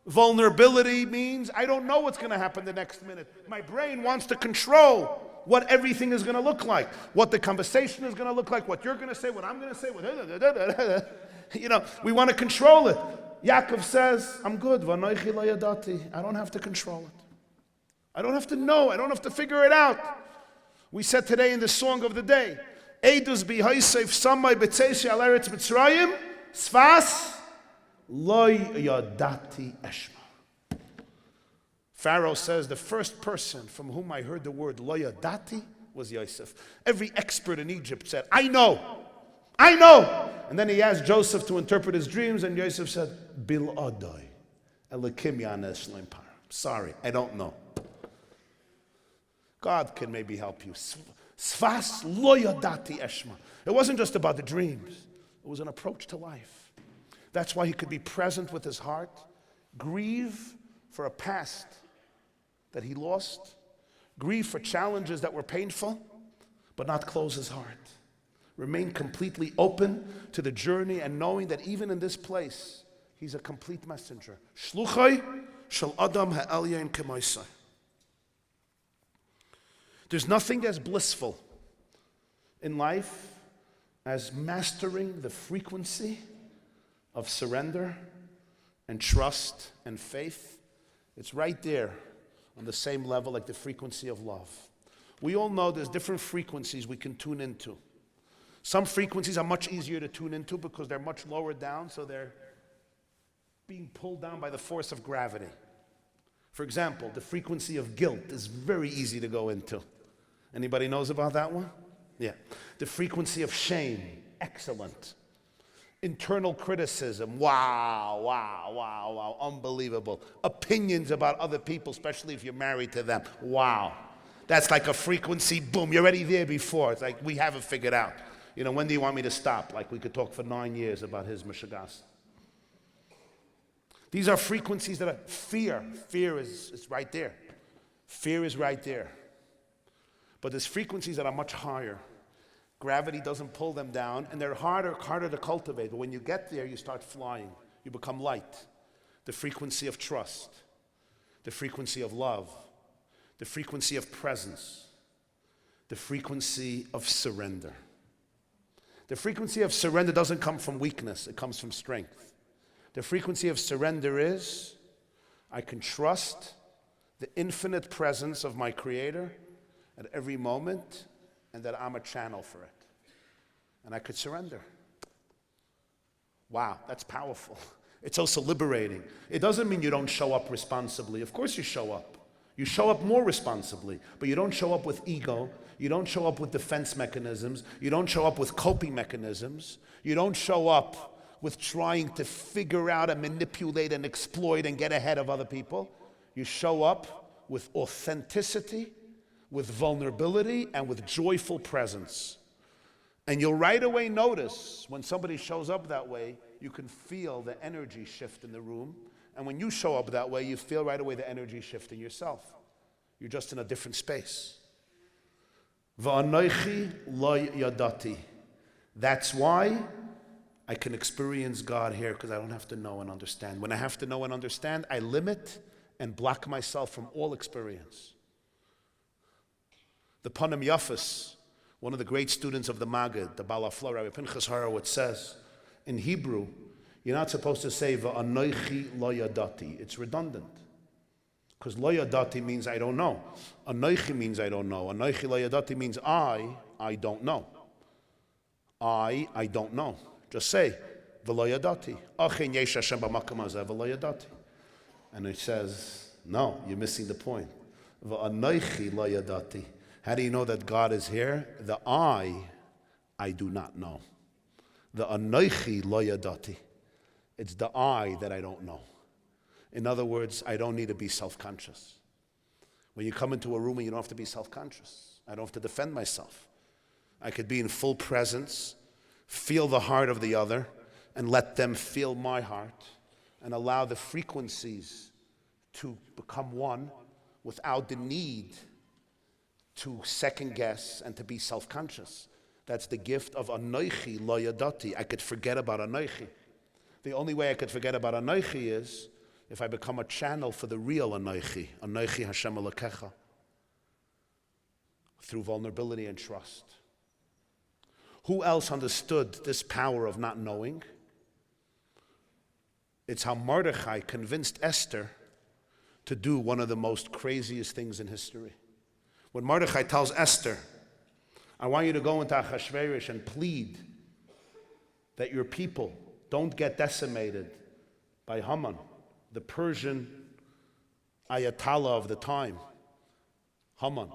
vulnerability means I don't know what's going to happen the next minute. My brain wants to control what everything is going to look like, what the conversation is going to look like, what you're going to say, what I'm going to say. We want to control it. Yaakov says, I'm good. I don't have to control it. I don't have to know. I don't have to figure it out. We said today in the song of the day, Eidus bihaisef samai betzeisi al eretz Mitzrayim, sfas loy yadati eshma. Pharaoh says the first person from whom I heard the word lo yadati was Yosef. Every expert in Egypt said, I know. And then he asked Joseph to interpret his dreams, and Yosef said, Bil adai, elikim yanes leim par. Sorry, I don't know. God can maybe help you. Sfas lo yadati eshma. It wasn't just about the dreams. It was an approach to life. That's why he could be present with his heart, grieve for a past that he lost, grieve for challenges that were painful, but not close his heart. Remain completely open to the journey and knowing that even in this place, he's a complete messenger. Shluchai shel Adam ha'elyon k'maisai. There's nothing as blissful in life as mastering the frequency of surrender and trust and faith. It's right there on the same level like the frequency of love. We all know there's different frequencies we can tune into. Some frequencies are much easier to tune into because they're much lower down, so they're being pulled down by the force of gravity. For example, the frequency of guilt is very easy to go into. Anybody knows about that one? Yeah. The frequency of shame, excellent. Internal criticism, wow, unbelievable. Opinions about other people, especially if you're married to them, wow. That's like a frequency, boom, you're already there before. It's like, we have it figured out. When do you want me to stop? Like we could talk for 9 years about his mishagas. These are frequencies that are fear. Fear is right there. Fear is right there. But there's frequencies that are much higher. Gravity doesn't pull them down, and they're harder to cultivate. But when you get there, you start flying. You become light. The frequency of trust, the frequency of love, the frequency of presence, the frequency of surrender. The frequency of surrender doesn't come from weakness, it comes from strength. The frequency of surrender is, I can trust the infinite presence of my Creator at every moment, and that I'm a channel for it. And I could surrender. Wow, that's powerful. It's also liberating. It doesn't mean you don't show up responsibly. Of course you show up. You show up more responsibly, but you don't show up with ego. You don't show up with defense mechanisms. You don't show up with coping mechanisms. You don't show up with trying to figure out and manipulate and exploit and get ahead of other people. You show up with authenticity, with vulnerability, and with joyful presence. And you'll right away notice when somebody shows up that way, you can feel the energy shift in the room. And when you show up that way, you feel right away the energy shift in yourself. You're just in a different space. Va'anochi lo yadati. That's why I can experience God here, because I don't have to know and understand. When I have to know and understand, I limit and block myself from all experience. The Panim Yafis, one of the great students of the Maggid, the Balafla, Rabbi Pinchas Horowitz, says, in Hebrew, you're not supposed to say, Va'anochi lo yadati. It's redundant. Because lo yadati means I don't know. Anochi means I don't know. Anochi lo yadati means I don't know. I don't know. Just say, V'lo yadati. Achin yesh Hashem b'makam hazeh v'lo yadati. And it says, no, you're missing the point. V'anochi lo yadati. How do you know that God is here? The I do not know. The anochi lo yadati. It's the I that I don't know. In other words, I don't need to be self-conscious. When you come into a room, you don't have to be self-conscious. I don't have to defend myself. I could be in full presence, feel the heart of the other, and let them feel my heart, and allow the frequencies to become one without the need to second guess and to be self-conscious. That's the gift of Anoichi lo yadati. I could forget about Anoichi. The only way I could forget about Anoichi is if I become a channel for the real Anoichi, Anoichi Hashem Elokecha, through vulnerability and trust. Who else understood this power of not knowing? It's how Mordechai convinced Esther to do one of the most craziest things in history. When Mordechai tells Esther, I want you to go into Achashverosh and plead that your people don't get decimated by Haman, the Persian Ayatollah of the time, Haman.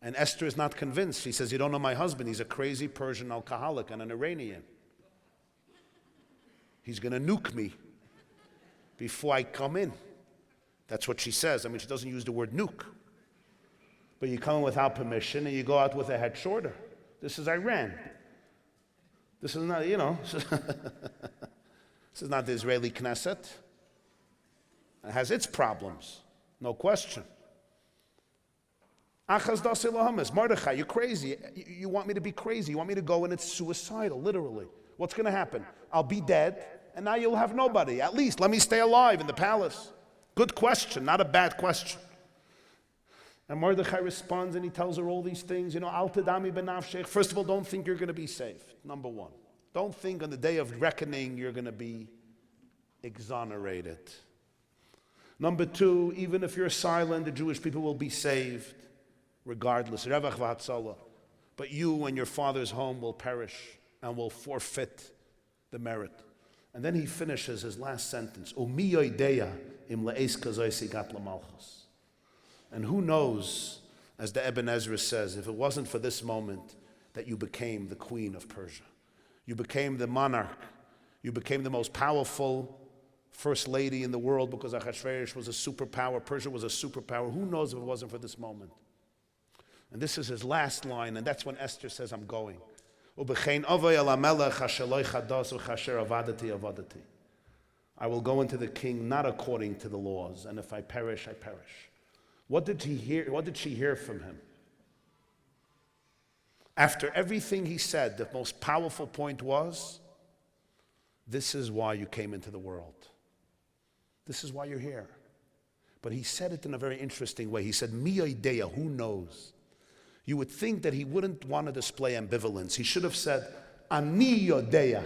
And Esther is not convinced. She says, you don't know my husband. He's a crazy Persian alcoholic and an Iranian. He's going to nuke me before I come in. That's what she says. I mean, she doesn't use the word nuke. But you come in without permission and you go out with a head shorter. This is Iran. This is not, this is not the Israeli Knesset. It has its problems, no question. Achaz dasi lahamas, Mordechai, you're crazy. You want me to be crazy. You want me to go and it's suicidal, literally. What's going to happen? I'll be dead and now you'll have nobody. At least let me stay alive in the palace. Good question, not a bad question. And Mordechai responds and he tells her all these things. Al tadami benafshech. First of all, don't think you're going to be saved. Number one. Don't think on the day of reckoning you're going to be exonerated. Number two, even if you're silent, the Jewish people will be saved regardless. Revach v'hatzalah. But you and your father's home will perish and will forfeit the merit. And then he finishes his last sentence. Umi yoideya im le'es kazoi sigat lamalchus. And who knows, as the Ibn Ezra says, if it wasn't for this moment that you became the queen of Persia. You became the monarch. You became the most powerful first lady in the world because Achashverosh was a superpower. Persia was a superpower. Who knows if it wasn't for this moment? And this is his last line, and that's when Esther says, I'm going. I will go into the king not according to the laws, and if I perish, I perish. What did he hear? What did she hear from him? After everything he said, the most powerful point was, this is why you came into the world. This is why you're here. But he said it in a very interesting way. He said, Mi idea, who knows? You would think that he wouldn't want to display ambivalence. He should have said, Ani yodeya.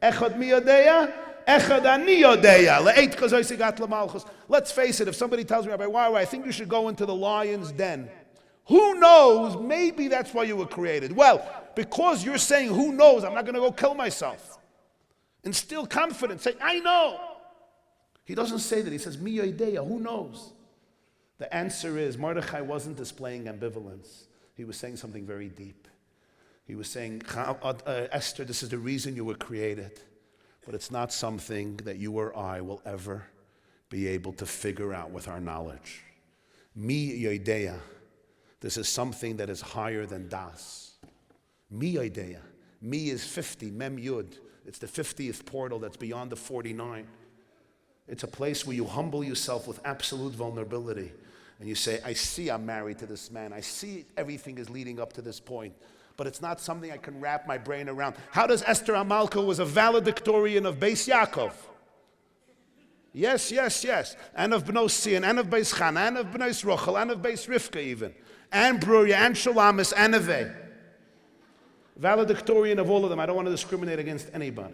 Echad mi yodeya? Echad ani yodeya. Le'eit kazoi sigat lamalchus. Let's face it, if somebody tells me, Rabbi, why, I think you should go into the lion's den. Who knows? Maybe that's why you were created. Well, because you're saying, who knows? I'm not going to go kill myself. Instill confidence. Say, I know. He doesn't say that. He says, Mi yodeya. Who knows? The answer is, Mordechai wasn't displaying ambivalence. He was saying something very deep. He was saying, Esther, this is the reason you were created. But it's not something that you or I will ever be able to figure out with our knowledge. Mi yodeya. This is something that is higher than das. Mi yodeya. Mi is 50, mem yud. It's the 50th portal that's beyond the 49. It's a place where you humble yourself with absolute vulnerability. And you say, I see I'm married to this man. I see everything is leading up to this point. But it's not something I can wrap my brain around. How does Esther Amalka was a valedictorian of Beis Yaakov? Yes, yes, yes. And of Bnos Sion, and of Beis Chan, and of Bnos Rochel, and of Beis Rivka even. And Bruria, and Shalamis, and Neve. Valedictorian of all of them. I don't want to discriminate against anybody.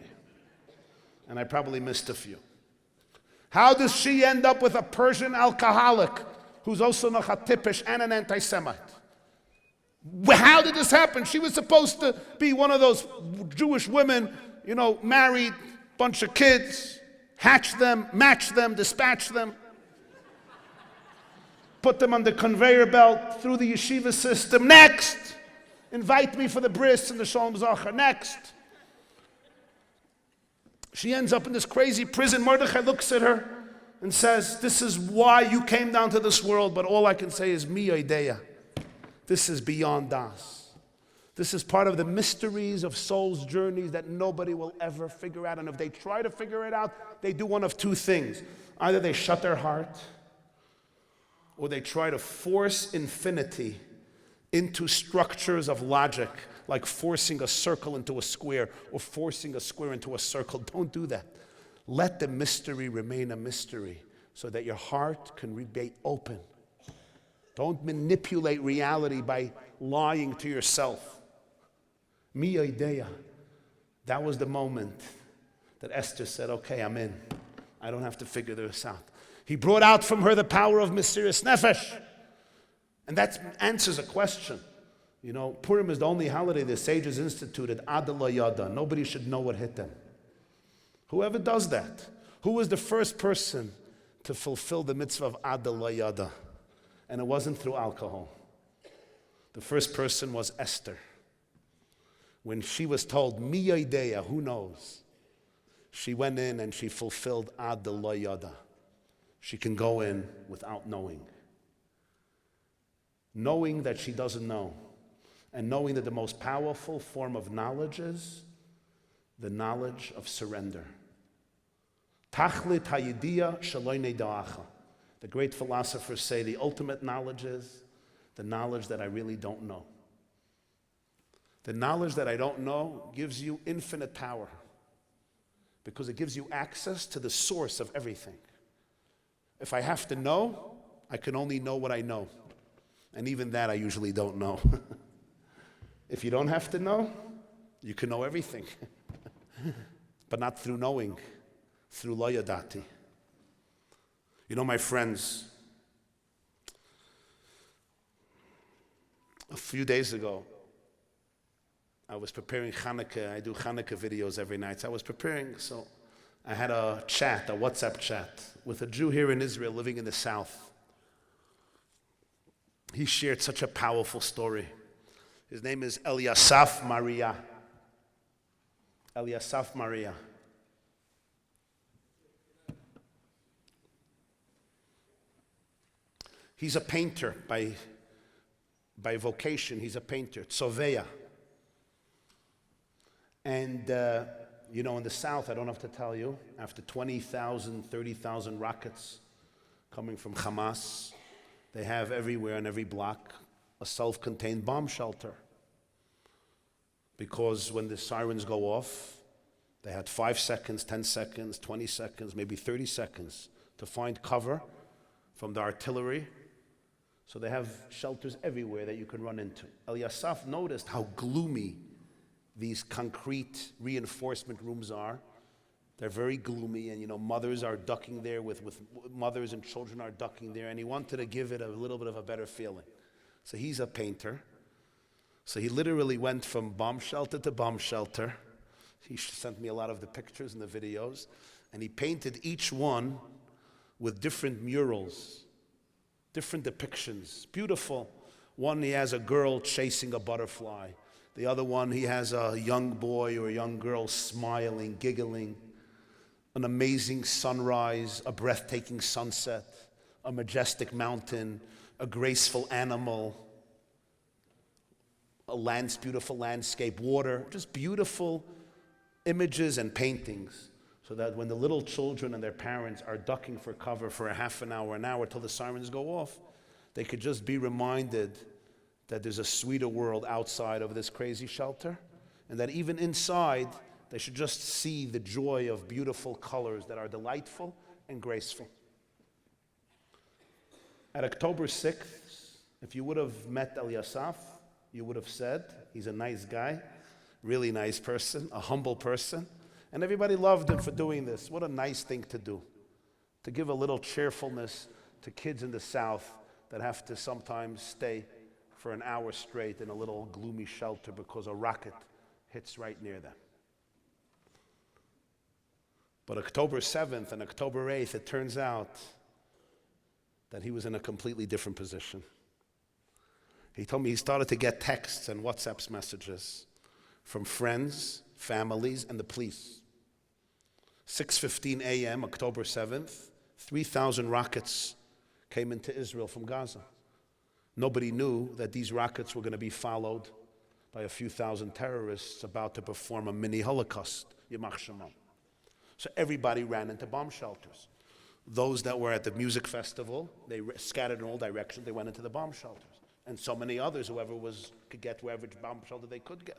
And I probably missed a few. How does she end up with a Persian alcoholic who's also noch a typish and an anti-Semite? How did this happen? She was supposed to be one of those Jewish women, married, bunch of kids, hatch them, match them, dispatch them, put them on the conveyor belt through the yeshiva system. Next! Invite me for the bris and the Shalom Zachar. Next! She ends up in this crazy prison. Mordechai looks at her and says, this is why you came down to this world, but all I can say is, mi yodeya. This is beyond das. This is part of the mysteries of souls' journeys that nobody will ever figure out. And if they try to figure it out, they do one of two things. Either they shut their heart, or they try to force infinity into structures of logic, like forcing a circle into a square or forcing a square into a circle. Don't do that. Let the mystery remain a mystery so that your heart can be open. Don't manipulate reality by lying to yourself. Mi idea. That was the moment that Esther said, okay, I'm in. I don't have to figure this out. He brought out from her the power of Mesiras Nefesh. And that answers a question. You know, Purim is the only holiday the sages instituted, Ad la Yada. Nobody should know what hit them. Whoever does that, who was the first person to fulfill the mitzvah of Ad la Yada? And it wasn't through alcohol. The first person was Esther. When she was told, Mi Yodea, who knows? She went in and she fulfilled Ad la Yada. She can go in without knowing. Knowing that she doesn't know. And knowing that the most powerful form of knowledge is the knowledge of surrender. Tachlit hayidiyah shaloi neida'acha. The great philosophers say the ultimate knowledge is the knowledge that I really don't know. The knowledge that I don't know gives you infinite power because it gives you access to the source of everything. If I have to know, I can only know what I know. And even that I usually don't know. If you don't have to know, you can know everything. But not through knowing, through lo yadati. You know, my friends, a few days ago, I was preparing Hanukkah. I do Hanukkah videos every night. So I was preparing, so I had a chat, a WhatsApp chat, with a Jew here in Israel living in the south. He shared such a powerful story. His name is Eliasaf Maria. Eliasaf Maria. He's a painter by vocation. He's a painter, Tzoveya. And, you know, in the south, I don't have to tell you, after 20,000, 30,000 rockets coming from Hamas, they have everywhere on every block a self-contained bomb shelter. Because when the sirens go off, they had 5 seconds, 10 seconds, 20 seconds, maybe 30 seconds to find cover from the artillery. So they have shelters everywhere that you can run into. Eliasaf noticed how gloomy these concrete reinforcement rooms are. They're very gloomy, and you know, mothers are ducking there with mothers and children are ducking there, and he wanted to give it a little bit of a better feeling. So he's a painter. So he literally went from bomb shelter to bomb shelter. He sent me a lot of the pictures and the videos, and he painted each one with different murals, different depictions, beautiful. One, he has a girl chasing a butterfly. The other one, he has a young boy or a young girl smiling, giggling. An amazing sunrise, a breathtaking sunset, a majestic mountain, a graceful animal, a beautiful landscape, water, just beautiful images and paintings, so that when the little children and their parents are ducking for cover for a half an hour till the sirens go off, they could just be reminded that there's a sweeter world outside of this crazy shelter, and that even inside, they should just see the joy of beautiful colors that are delightful and graceful. At October 6th, if you would have met Eliasaf, you would have said, he's a nice guy, really nice person, a humble person, and everybody loved him for doing this. What a nice thing to do, to give a little cheerfulness to kids in the South that have to sometimes stay for an hour straight in a little gloomy shelter because a rocket hits right near them. But October 7th and October 8th, it turns out that he was in a completely different position. He told me he started to get texts and WhatsApp messages from friends, families, and the police. 6:15 a.m., October 7th, 3,000 rockets came into Israel from Gaza. Nobody knew that these rockets were going to be followed by by a few thousand terrorists about to perform a mini Holocaust, Yimach Shemam. So everybody ran into bomb shelters. Those that were at the music festival, they scattered in all directions, they went into the bomb shelters. And so many others, whoever could get wherever bomb shelter they could get.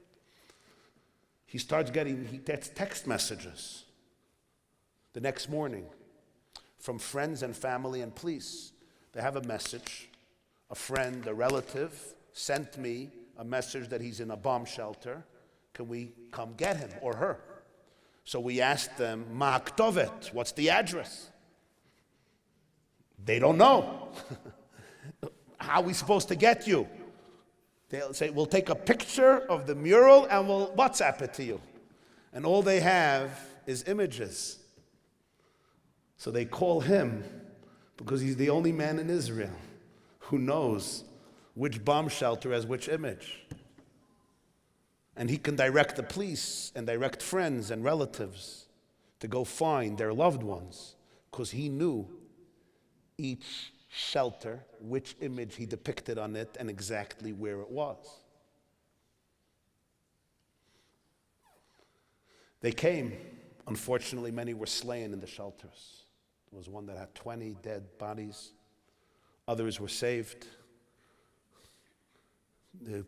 He gets text messages the next morning from friends and family and police. They have a message. A friend, a relative, sent me a message that he's in a bomb shelter. Can we come get him or her? So we asked them, Ma Ktovet, what's the address? They don't know. How are we supposed to get you? They'll say, we'll take a picture of the mural and we'll WhatsApp it to you. And all they have is images. So they call him because he's the only man in Israel who knows which bomb shelter has which image. And he can direct the police and direct friends and relatives to go find their loved ones because he knew each shelter, which image he depicted on it, and exactly where it was. They came. Unfortunately, many were slain in the shelters. There was one that had 20 dead bodies. Others were saved. The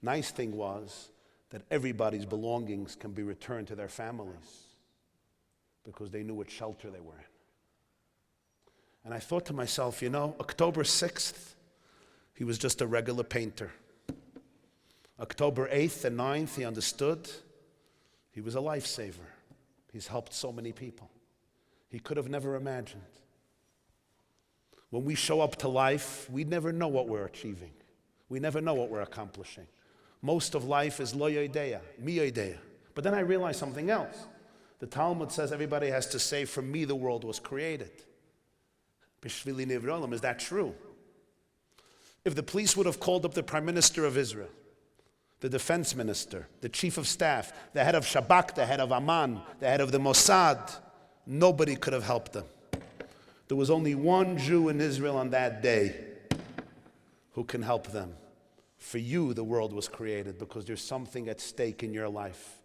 nice thing was that everybody's belongings can be returned to their families because they knew what shelter they were in. And I thought to myself, October 6th, he was just a regular painter. October 8th and 9th, he understood he was a lifesaver. He's helped so many people. He could have never imagined. When we show up to life, we never know what we're achieving. We never know what we're accomplishing. Most of life is lo yodeya, mi yodeya. But then I realized something else. The Talmud says everybody has to say, from me the world was created. Bishvili nivrolam, is that true? If the police would have called up the Prime Minister of Israel, the Defense Minister, the Chief of Staff, the head of Shabak, the head of Amman, the head of the Mossad, nobody could have helped them. There was only one Jew in Israel on that day who can help them. For you, the world was created because there's something at stake in your life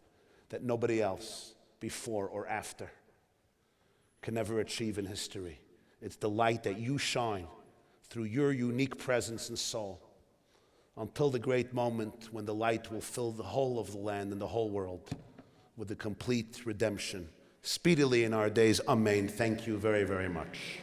that nobody else, before or after, can ever achieve in history. It's the light that you shine through your unique presence and soul until the great moment when the light will fill the whole of the land and the whole world with the complete redemption. Speedily in our days, amen. Thank you very, very much.